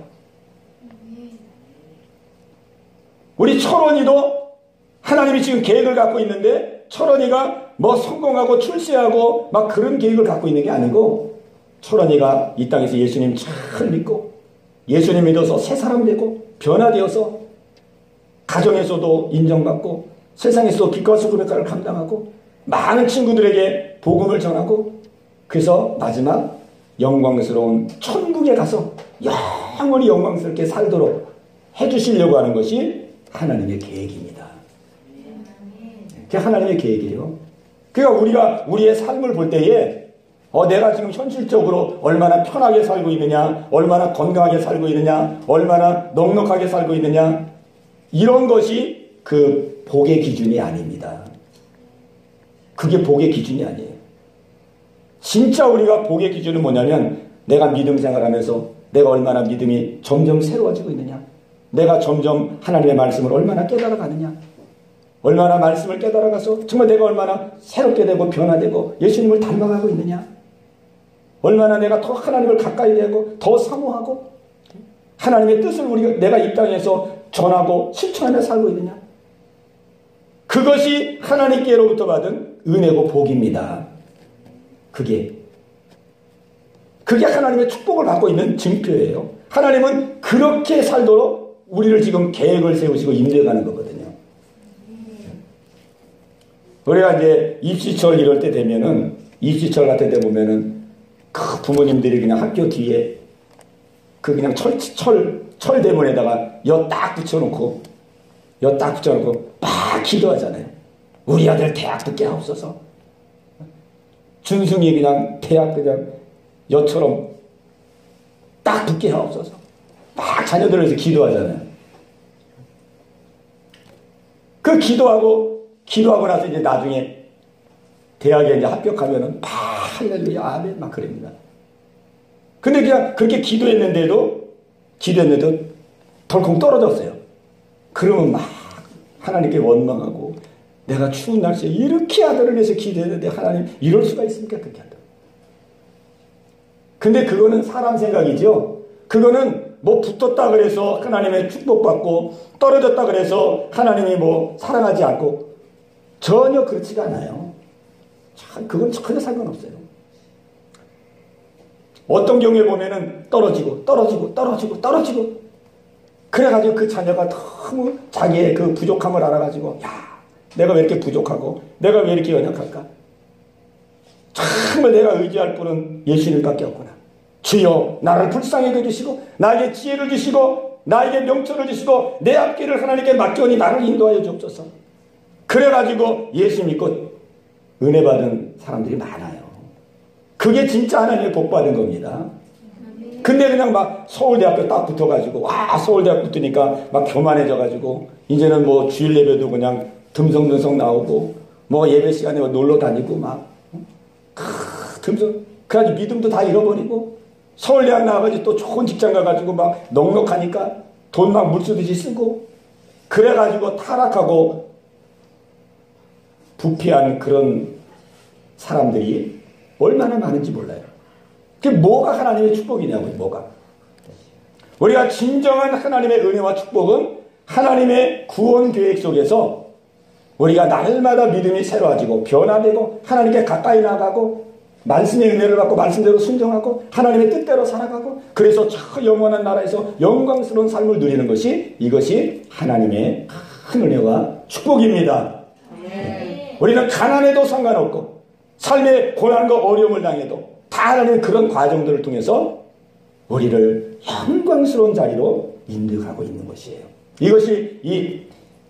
우리 철원이도 하나님이 지금 계획을 갖고 있는데, 철원이가 뭐 성공하고 출세하고 막 그런 계획을 갖고 있는 게 아니고, 철원이가 이 땅에서 예수님 잘 믿고 예수님 믿어서 새 사람 되고 변화되어서 가정에서도 인정받고 세상에서도 빛과 소금의 역할을 감당하고 많은 친구들에게 복음을 전하고, 그래서 마지막 영광스러운 천국에 가서 영원히 영광스럽게 살도록 해주시려고 하는 것이 하나님의 계획입니다. 그게 하나님의 계획이에요. 그러니까 우리가 우리의 삶을 볼 때에 내가 지금 현실적으로 얼마나 편하게 살고 있느냐, 얼마나 건강하게 살고 있느냐, 얼마나 넉넉하게 살고 있느냐, 이런 것이 그 복의 기준이 아닙니다. 그게 복의 기준이 아니에요. 진짜 우리가 복의 기준은 뭐냐면, 내가 믿음 생활하면서 내가 얼마나 믿음이 점점 새로워지고 있느냐, 내가 점점 하나님의 말씀을 얼마나 깨달아가느냐, 얼마나 말씀을 깨달아가서 정말 내가 얼마나 새롭게 되고 변화되고 예수님을 닮아가고 있느냐, 얼마나 내가 더 하나님을 가까이 되고 더 사모하고 하나님의 뜻을 내가 이 땅에서 전하고 실천하며 살고 있느냐, 그것이 하나님께로부터 받은 은혜고 복입니다. 그게 하나님의 축복을 받고 있는 증표예요. 하나님은 그렇게 살도록 우리를 지금 계획을 세우시고 인도해가는 거거든요. 우리가 이제 입시철 이럴 때 되면은, 입시철 같은 데 보면은 그 부모님들이 그냥 학교 뒤에 그 그냥 철대문에다가 엿 딱 붙여놓고 막 기도하잖아요. 우리 아들 대학 듣게 하옵소서. 준승이 그냥 대학 그냥 엿처럼 딱 붙게 하옵소서. 막 자녀들을 위해서 기도하잖아요. 그 기도하고 나서 이제 나중에 대학에 이제 합격하면은 막 할렐루야 아멘 막 그럽니다. 근데 그냥 그렇게 기도했는데도 덜컹 떨어졌어요. 그러면 막 하나님께 원망하고, 내가 추운 날씨에 이렇게 아들을 위해서 기도했는데 하나님 이럴 수가 있습니까? 그렇게 한다. 근데 그거는 사람 생각이죠. 그거는 뭐 붙었다 그래서 하나님의 축복받고 떨어졌다 그래서 하나님이 뭐 사랑하지 않고, 전혀 그렇지가 않아요. 그건 전혀 상관없어요. 어떤 경우에 보면은 떨어지고 그래가지고 그 자녀가 너무 자기의 그 부족함을 알아가지고, 야, 내가 왜 이렇게 부족하고 내가 왜 이렇게 연약할까? 정말 내가 의지할 분은 예수님밖에 없구나. 주여 나를 불쌍히 여겨주시고 나에게 지혜를 주시고 나에게 명철을 주시고 내 앞길을 하나님께 맡겨오니 나를 인도하여 주옵소서. 그래가지고 예수 믿고 은혜 받은 사람들이 많아요. 그게 진짜 하나님의 복 받은 겁니다. 근데 그냥 막 서울대학교 딱 붙어가지고, 와, 서울대학 붙으니까 막 교만해져가지고, 이제는 뭐 주일 예배도 그냥 듬성듬성 나오고, 뭐 예배 시간에 놀러 다니고 막, 그래가지고 믿음도 다 잃어버리고, 서울대학 나와가지고 또 좋은 직장 가가지고 막 넉넉하니까 돈 막 물쓰듯이 쓰고, 그래가지고 타락하고 부패한 그런 사람들이 얼마나 많은지 몰라요. 그게 뭐가 하나님의 축복이냐고요, 뭐가. 우리가 진정한 하나님의 은혜와 축복은 하나님의 구원 계획 속에서 우리가 날마다 믿음이 새로워지고 변화되고 하나님께 가까이 나가고 말씀의 은혜를 받고 말씀대로 순종하고 하나님의 뜻대로 살아가고, 그래서 저 영원한 나라에서 영광스러운 삶을 누리는 것이, 이것이 하나님의 큰 은혜와 축복입니다. 우리는 가난해도 상관없고 삶의 고난과 어려움을 당해도 다 하나님의 그런 과정들을 통해서 우리를 영광스러운 자리로 인도하고 있는 것이에요. 이것이 이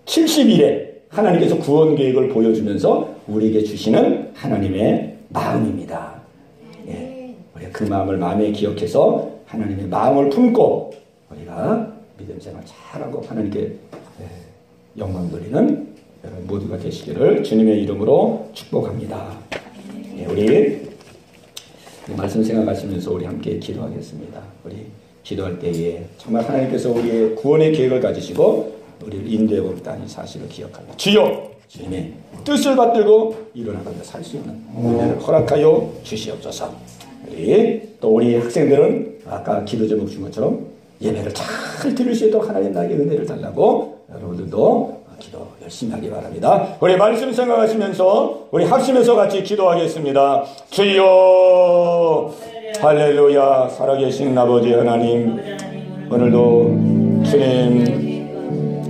70일에 하나님께서 구원 계획을 보여주면서 우리에게 주시는 하나님의 마음입니다. 예, 우리가 그 마음을 마음에 기억해서 하나님의 마음을 품고 우리가 믿음 생활 잘하고 하나님께 영광 돌리는 여러분 모두가 되시기를 주님의 이름으로 축복합니다. 예, 우리 말씀 생각하시면서 우리 함께 기도하겠습니다. 우리 기도할 때에 정말 하나님께서 우리의 구원의 계획을 가지시고 우리를 인도해 오겠다는 사실을 기억합니다. 주여, 주님의 뜻을 받들고 일어나가며 살 수 있는 은혜를 허락하여 주시옵소서. 우리 학생들은 아까 기도 제목 준 것처럼 예배를 잘 들을 수 있도록 하나님 나에게 은혜를 달라고 여러분들도 기도 열심히 하기 바랍니다. 우리 말씀 생각하시면서 우리 합심해서 같이 기도하겠습니다. 주여, 할렐루야. 살아계신 아버지 하나님, 오늘도 주님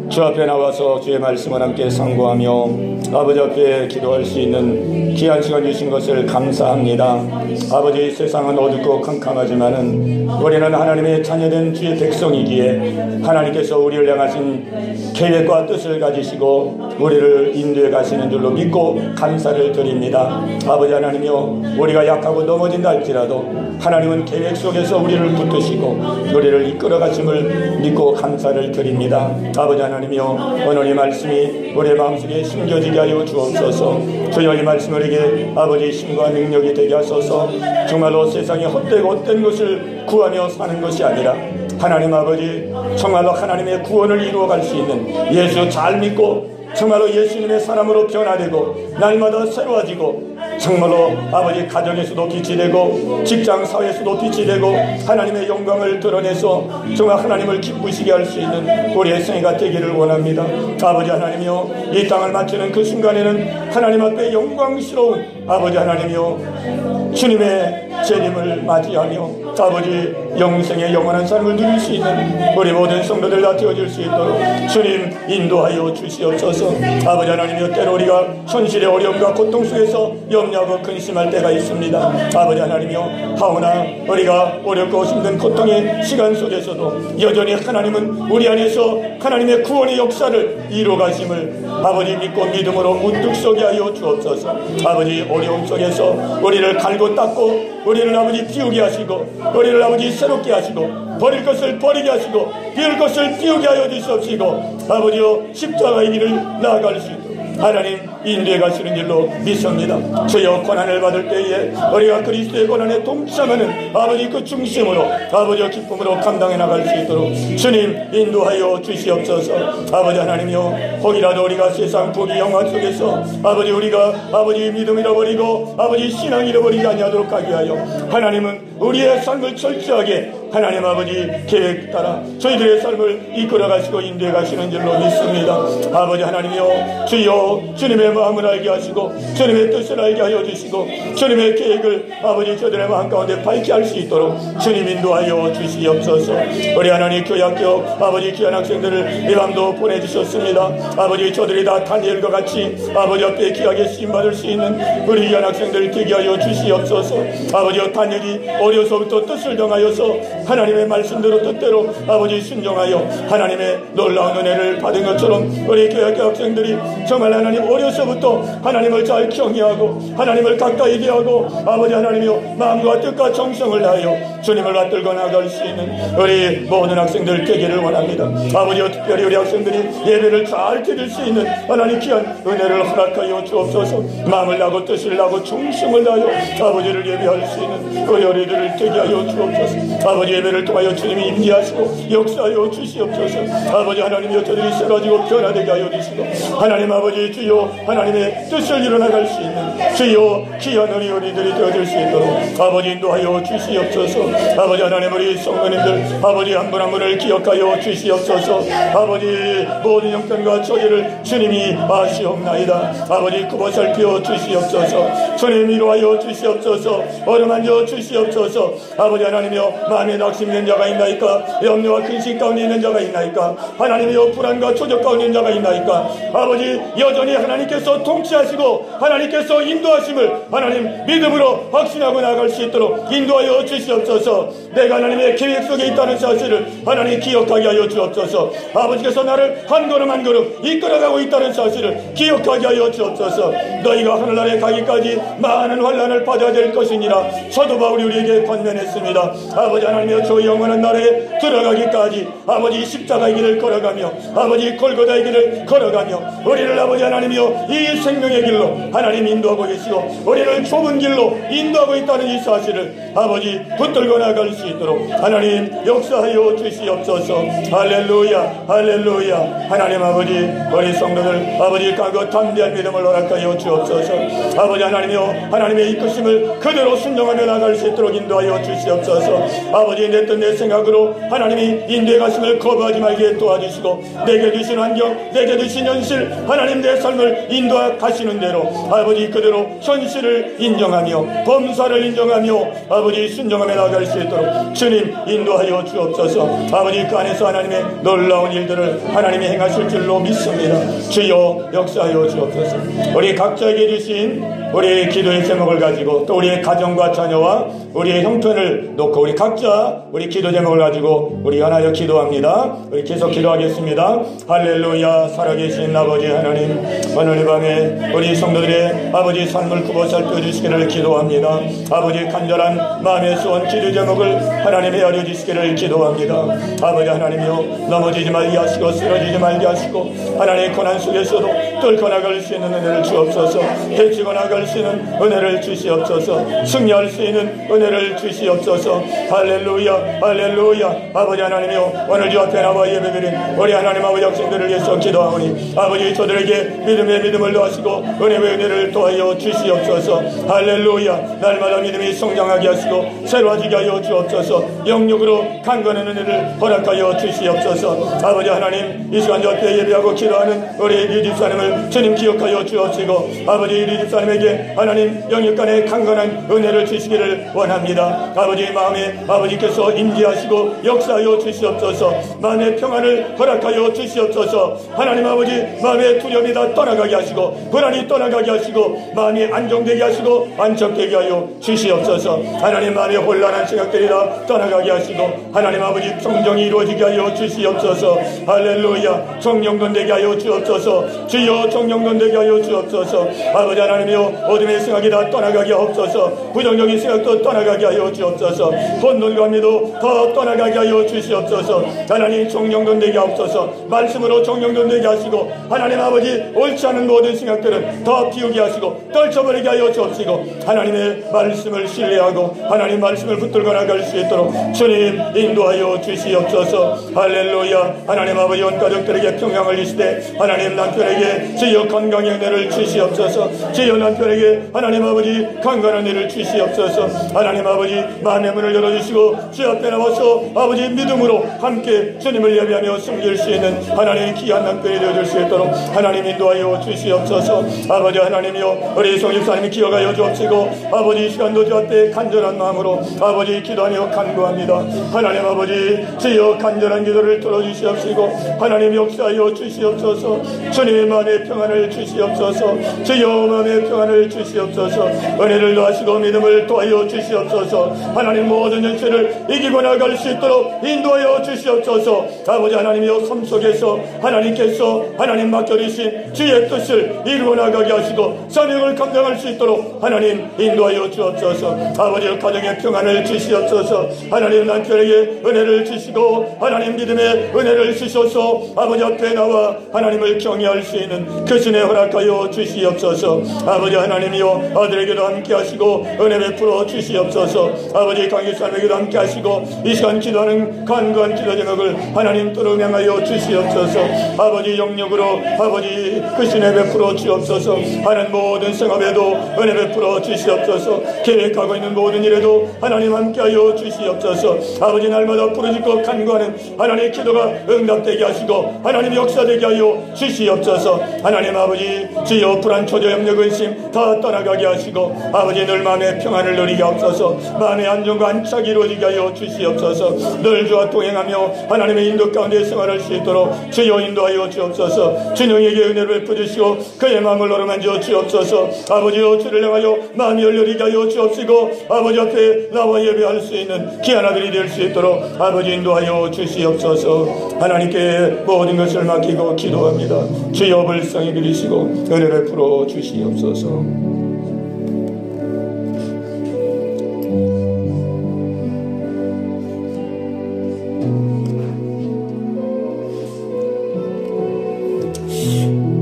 주 앞에 나와서 주의 말씀을 함께 상고하며 아버지 앞에 기도할 수 있는 귀한 시간 주신 것을 감사합니다. 아버지, 세상은 어둡고 캄캄하지만은 우리는 하나님의 자녀된 주의 백성이기에 하나님께서 우리를 향하신 계획과 뜻을 가지시고 우리를 인도해 가시는 줄로 믿고 감사를 드립니다. 아버지 하나님이여, 우리가 약하고 넘어진다 할지라도 하나님은 계획 속에서 우리를 붙드시고 우리를 이끌어 가심을 믿고 감사를 드립니다. 아버지 하나님이여, 오늘 이 말씀이 우리의 마음속에 심겨지게 하여 주옵소서. 주여, 이 말씀 우리에게 아버지 힘과 능력이 되게 하소서. 정말로 세상에 헛된 것을 구하며 사는 것이 아니라 하나님 아버지, 정말로 하나님의 구원을 이루어갈 수 있는 예수 잘 믿고 정말로 예수님의 사람으로 변화되고 날마다 새로워지고 정말로 아버지 가정에서도 빛이 되고 직장 사회에서도 빛이 되고 하나님의 영광을 드러내서 정말 하나님을 기쁘시게 할 수 있는 우리의 생애가 되기를 원합니다. 아버지 하나님이여, 이 땅을 마치는 그 순간에는 하나님 앞에 영광스러운 아버지 하나님이여 주님의 재림을 맞이하며 아버지 영생의 영원한 삶을 누릴 수 있는 우리 모든 성도들 다 되어질 수 있도록 주님 인도하여 주시옵소서. 아버지 하나님이여, 때로 우리가 현실의 어려움과 고통 속에서 염려하고 근심할 때가 있습니다. 아버지 하나님이여, 하오나 우리가 어렵고 힘든 고통의 시간 속에서도 여전히 하나님은 우리 안에서 하나님의 구원의 역사를 이루어가심을 아버지 믿고 믿음으로 문득 서게 하여 주옵소서. 아버지, 어려움 속에서 우리를 갈고 닦고 우리를 아버지 비우게 하시고 우리를 아버지 새롭게 하시고 버릴 것을 버리게 하시고 비울 것을 비우게 하여 주시옵시고 아버지여, 십자가의 길을 나아갈 수 있도록 하나님 인도해 가시는 길로 믿습니다. 주여, 고난을 받을 때에 우리가 그리스도의 고난에 동참하는 아버지 그 중심으로 아버지의 기쁨으로 감당해 나갈 수 있도록 주님 인도하여 주시옵소서. 아버지 하나님이여, 혹이라도 우리가 세상 부귀 영화 속에서 아버지 우리가 아버지 믿음 잃어버리고 아버지 신앙 잃어버리지 아니하도록 하게 하여 하나님은 우리의 삶을 철저하게 하나님 아버지 계획 따라 저희들의 삶을 이끌어 가시고 인도해 가시는 줄로 믿습니다. 아버지 하나님이여, 주여 주님의 마음을 알게 하시고 주님의 뜻을 알게 하여 주시고 주님의 계획을 아버지 저들의 마음 가운데 밝게 할 수 있도록 주님 인도하여 주시옵소서. 우리 하나님 교회학교 아버지 귀한 학생들을 이 밤도 보내주셨습니다. 아버지, 저들이 다 다니엘과 같이 아버지 앞에 귀하게 쓰임받을 수 있는 우리 귀한 학생들 되게 하여 주시옵소서. 아버지, 다니엘이 어려서부터 뜻을 정하여서 하나님의 말씀대로 뜻대로 아버지 순종하여 하나님의 놀라운 은혜를 받은 것처럼 우리 교회학교 학생들이 정말 하나님 어려서부터 하나님을 잘 경외하고 하나님을 가까이 대하고 아버지 하나님이여, 마음과 뜻과 정성을 다하여 주님을 받들고 나갈 수 있는 우리 모든 학생들 되기를 원합니다. 아버지여, 특별히 우리 학생들이 예배를 잘 드릴 수 있는 하나님 귀한 은혜를 허락하여 주옵소서. 마음을 나고 뜻을 나고 정성을 다하여 아버지를 예배할 수 있는 우리 어린이들을 되게 하여 주옵소서. 아버지, 예배를 통하여 주님이 임재하시고 역사하여 주시옵소서. 아버지 하나님이여, 저들이 새로워지고 변화되게 하여 주시고 하나님 아버지 주여 하나님의 뜻을 이뤄나갈 수 있는 주여 귀한 우리 어린이들이 되어질 수 있도록 아버지 인도하여 주시옵소서. 아버지 하나님, 우리 성도님들 아버지 한 분 한 분을 기억하여 주시옵소서. 아버지, 모든 형편과 처지를 주님이 아시옵나이다. 아버지, 굽어 살펴 주시옵소서. 주님 위로하여 주시옵소서. 어루만져 주시옵소서. 주시옵소서. 아버지 하나님이여, 마음에 낙심된 자가 있나이까? 염려와 근심 가운데 있는 자가 있나이까? 하나님이여, 불안과 초적 가운데 있는 자가 있나이까? 아버지, 여전히 하나님께서 통치하시고 하나님께서 인도하심을 하나님 믿음으로 확신하고 나아갈 수 있도록 인도하여 주시옵소서. 내가 하나님의 계획 속에 있다는 사실을 하나님 기억하게 하여 주옵소서. 아버지께서 나를 한 걸음 한 걸음 이끌어가고 있다는 사실을 기억하게 하여 주옵소서. 너희가 하늘나라에 가기까지 많은 환난을 받아야 될 것이니라 사도 바울이 우리에게 권면했습니다. 아버지 하나님이여, 저 영원한 나라에 들어가기까지 아버지 십자가의 길을 걸어가며 아버지 골고다의 길을 걸어가며 우리를 아버지 하나님이여 이 생명의 길로 하나님 인도하고 계시고 우리를 좁은 길로 인도하고 있다는 이 사실을 아버지 붙들고 나갈 수 있도록 하나님 역사하여 주시옵소서. 할렐루야, 할렐루야. 하나님 아버지, 우리 성도들 아버지 강고 담대한 믿음을 허락하여 주옵소서. 아버지 하나님이여, 하나님의 이끄심을 그대로 순종하며 나갈 수 있도록 인도하여 주시옵소서. 아버지, 내 뜻 내 생각으로 하나님이 인도해 가심을 거부하지 말게 도와주시고 내게 주신 환경, 내게 주신 현실, 하나님 내 삶을 인도해 가시는 대로 아버지 그대로 현실을 인정하며 범사를 인정하며 아버지 순종하며 나갈 수 있도록 주님 인도하여 주옵소서. 아버지, 그 안에서 하나님의 놀라운 일들을 하나님이 행하실 줄로 믿습니다. 주여 역사하여 주옵소서. 우리 각자에게 주신 우리의 기도의 제목을 가지고 또 우리의 가정과 자녀와 우리의 형편을 놓고 우리 각자 우리 기도 제목을 가지고 우리 연하여 기도합니다. 우리 계속 기도하겠습니다. 할렐루야. 살아계신 아버지 하나님, 오늘 이 밤에 우리 성도들의 아버지 삶을 굽어 살펴주시기를 기도합니다. 아버지, 간절한 마음의 소원 기도 제목을 하나님 헤아려 주시기를 기도합니다. 아버지 하나님이여, 넘어지지 말게 하시고 쓰러지지 말게 하시고 하나님의 고난 속에서도 뚫고 나갈 수 있는 은혜를 주옵소서. 헤치고 나갈 수 있는 은혜를 주시옵소서. 승리할 수 있는 은혜를 주시옵소서. 할렐루야, 할렐루야. 아버지 하나님이여, 오늘 주 앞에 나와 예배드린 우리 하나님 아버지 학생들을 위해서 기도하오니 아버지 저들에게 믿음의 믿음을 더하시고 은혜의 은혜를 더하여 주시옵소서. 할렐루야. 날마다 믿음이 성장하게 하시고 새로워지게 하여 주옵소서. 영육으로 강건한 은혜를 허락하여 주시옵소서. 아버지 하나님, 이 시간 주 앞에 예배하고 기도하는 우리 리집사님을 주님 기억하여 주옵시고 아버지 리집사님에게 하나님 영육간의 강건한 은혜를 주시기를 원합니다. 아버지 마음에 아버지께서 임재하시고 역사하여 주시옵소서. 마음의 평안을 허락하여 주시옵소서. 하나님 아버지, 마음의 두려움이 다 떠나가게 하시고 불안이 떠나가게 하시고 마음이 안정되게 하시고 안정되게 하여 주시옵소서. 하나님, 마음의 혼란한 생각들이 다 떠나가게 하시고 하나님 아버지 평정이 이루어지게 하여 주시옵소서. 할렐루야. 정령돈 되게 하여 주옵소서. 주여 정령돈 되게 하여 주옵소서. 아버지 하나님이여, 어둠의 생각이 다 떠나가게 하옵소서. 부정적인 생각도 떠나가게 하여 주옵소서. 혼돈과 미도 더 떠나가게 하여 주시옵소서. 하나님, 정령돈 되게 하옵소서. 말씀으로 정령돈 되게 하시고 하나님 아버지 옳지 않은 모든 생각들은 더 비우게 하시고 떨쳐버리게 하여 주옵시고 하나님의 말씀을 신뢰하고 하나님 말씀을 붙들고 나갈 수 있도록 주님 인도하여 주시옵소서. 할렐루야. 하나님 아버지, 온 가족들에게 평강을 주시되 하나님 남편에게 주여 건강의 은혜를 주시옵소서. 주여 남편에게 하나님 아버지 강건한 은혜를 주시옵소서. 하나님 아버지, 마음의 문을 열어주시고 주 앞에 나와서 아버지 믿음으로 함께 주님을 예배하며 섬길 수 있는 하나님의 귀한 남편이 되어줄 수 있도록 하나님 인도하여 주시옵소서. 아버지 하나님이여, 우리 송집사님이 기억하여 주옵시고 아버지 이 시간도 주 앞에 간절한 마음으로 아버지 기도하며 간구합니다. 하나님 아버지, 주여 간절한 기도를 들어주시옵시고 하나님 역사하여 주시옵소서. 주님의 마음의 평안을 주시옵소서. 주여 마음의 평안을 주시옵소서. 은혜를 더하시고 믿음을 더하여 주시옵소서. 하나님 모든 현실을 이기고 나갈 수 있도록 인도하여 주시옵소서. 아버지 하나님이여, 삶 속에서 하나님께서 하나님 맡겨주신 주의 뜻을 이루어 나가게 하시고 사명을 감당할 수 있도록 하나님 인도하여 주옵소서. 아버지, 가정의 평안을 주시옵소서. 하나님 남편에게 은혜를 주시고 하나님 믿음의 은혜를 주셔서 아버지 앞에 나와 하나님을 경외할 수 있는 그 신에 허락하여 주시옵소서. 아버지 하나님이여, 아들에게도 함께 하시고 은혜 베풀어 주시옵소서. 아버지 강기사님에게도 함께 하시고 이 시간 기도하는 간구한 기도 제목을 하나님 또 응하여 주시옵소서. 아버지 영역으로 아버지 그 신에 베풀어 주옵소서. 하는 모든 생업에도 은혜 베풀어 주시옵소서. 계획하고 있는 모든 일에도 하나님 함께하여 주시옵소서. 아버지 날마다 부르짖고 간구하는 하나님의 기도가 응답되게 하시고 하나님 역사되게 하여 주시옵소서. 하나님 아버지 주여 불안 초조 염려 근심 다 떠나가게 하시고 아버지 늘 마음의 평안을 누리게 하옵소서. 마음의 안정과 안착이 이루어지게 하여 주시옵소서. 늘 주와 동행하며 하나님의 인도 가운데 생활할 수 있도록 주여 인도하여 주옵소서. 주님에게 은혜를 베푸시고 그의 마음을 어루만져 주옵소서. 아버지여 주를 향하여 마음이 열리게 하여 주옵시고 아버지 앞에 나와 예배할 수 있는 귀한 아들이 될 수 있도록 아버지 인도하여 주시옵소서. 하나님께 모든 것을 맡기고 기도합니다. 주여 불쌍히 그리시고 은혜를 풀어 주시옵소서.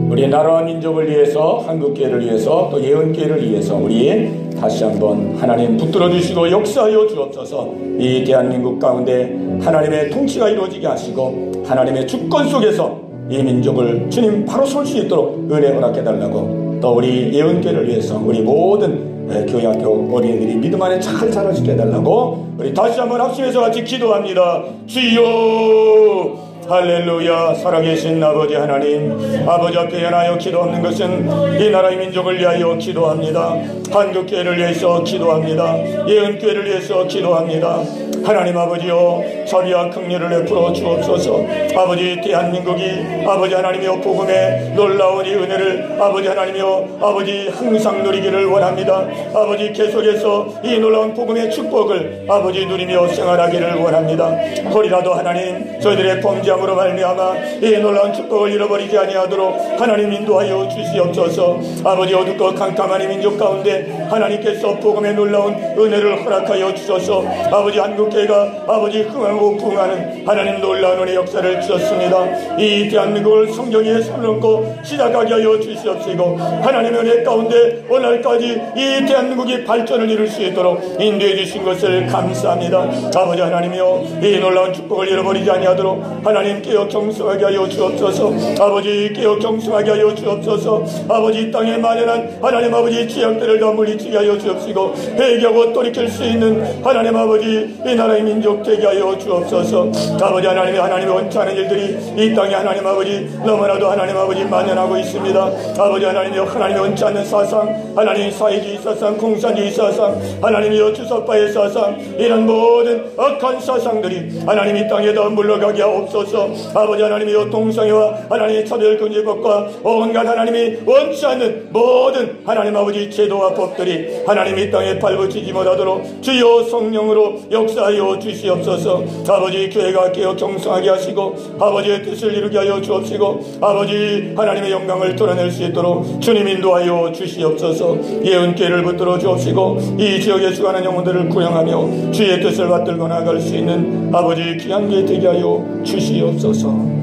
우리 나라와 민족을 위해서, 한국교회를 위해서, 또 예언교회를 위해서 우리 다시 한번 하나님 붙들어 주시고 역사하여 주옵소서. 이 대한민국 가운데 하나님의 통치가 이루어지게 하시고 하나님의 주권 속에서 이 민족을 주님 바로 설 수 있도록 은혜 허락해달라고, 또 우리 예언교회를 위해서 우리 모든 교회학교 어린이들이 믿음 안에 잘 자랄 수 있게 해달라고 우리 다시 한번 합심해서 같이 기도합니다. 주여 할렐루야. 살아계신 아버지 하나님, 아버지 앞에 연하여 기도하는 것은 이 나라의 민족을 위하여 기도합니다. 한국교회를 위해서 기도합니다. 예언교회를 위해서 기도합니다. 하나님 아버지여 자비와 긍휼을 베풀어 주옵소서. 아버지 대한민국이 아버지 하나님이여 복음의 놀라운 이 은혜를 아버지 하나님이여 아버지 항상 누리기를 원합니다. 아버지 계속해서 이 놀라운 복음의 축복을 아버지 누리며 생활하기를 원합니다. 혹이라도 하나님 저희들의 범죄함으로 말미암아 이 놀라운 축복을 잃어버리지 아니하도록 하나님 인도하여 주시옵소서. 아버지 어둡고 캄캄한 이 민족 가운데 하나님께서 복음의 놀라운 은혜를 허락하여 주셔서 아버지 한국교회가 아버지 흥하고 부흥하는 하나님 놀라운 은혜 역사를 주셨습니다. 이 대한민국을 성경에 손을 얹고 시작하게 하여 주시옵시고 하나님의 은혜 가운데 오늘까지 이 대한민국이 발전을 이룰 수 있도록 인도해 주신 것을 감사합니다. 아버지 하나님이여 이 놀라운 축복을 잃어버리지 아니하도록 하나님 깨어 경성하게 하여 주옵소서. 아버지 깨어 경성하게 하여 주옵소서. 아버지 이 땅에 만연한 하나님 아버지 죄악들을 다 물리치게 하여 주옵시고 회개하고 돌이킬 수 있는 하나님 아버지 이 나라의 민족 되게 하여 주옵소서. 아버지 하나님의 원치 않은 일들이 이 땅에 하나님 아버지 너무나도 하나님 아버지 만연하고 있습니다. 아버지 하나님의 원치 않는 사상, 하나님 사회주의 사상, 공산주의 사상, 하나님이여 주석파의 사상, 이런 모든 악한 사상들이 하나님 이 땅에다 물러가게 하옵소서. 아버지 하나님이여 동성애와 하나님의 차별금지법과 온갖 하나님이 원치 않는 모든 하나님 아버지 제도와 법들이 하나님 이 땅에 발붙이지 못하도록 주여 성령으로 역사하여 주시옵소서. 아버지 교회가 깨어 경성하게 하시고 아버지의 뜻을 이루게 하여 주옵시고 아버지 하나님의 영광을 드러낼 수 있도록 주님 인도하여 주시옵소서. 예언교회를 붙들어 주옵시고 이 지역에 수많은 영혼들을 구형하며 주의 뜻을 받들고 나아갈 수 있는 아버지 귀한 교회 되게 하여 주시옵소서.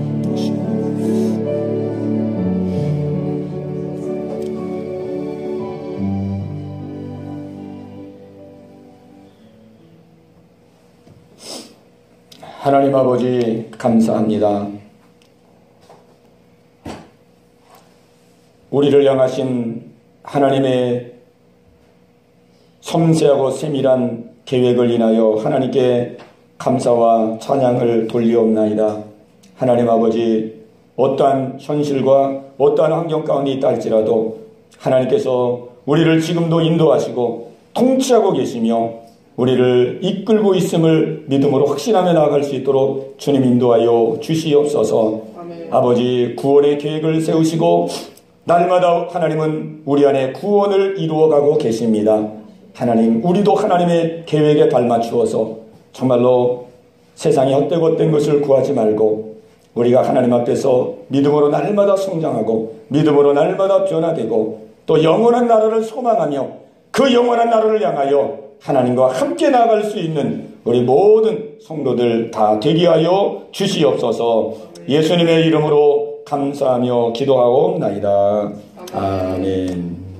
하나님 아버지 감사합니다. 우리를 향하신 하나님의 섬세하고 세밀한 계획을 인하여 하나님께 감사와 찬양을 돌리옵나이다. 하나님 아버지 어떠한 현실과 어떠한 환경 가운데 있다 할지라도 하나님께서 우리를 지금도 인도하시고 통치하고 계시며 우리를 이끌고 있음을 믿음으로 확신하며 나아갈 수 있도록 주님 인도하여 주시옵소서. 아멘. 아버지 구원의 계획을 세우시고 날마다 하나님은 우리 안에 구원을 이루어가고 계십니다. 하나님 우리도 하나님의 계획에 발맞추어서 정말로 세상에 헛되고 것을 구하지 말고 우리가 하나님 앞에서 믿음으로 날마다 성장하고 믿음으로 날마다 변화되고 또 영원한 나라를 소망하며 그 영원한 나라를 향하여 하나님과 함께 나아갈 수 있는 우리 모든 성도들 다 되게 하여 주시옵소서. 예수님의 이름으로 감사하며 기도하옵나이다. 아멘.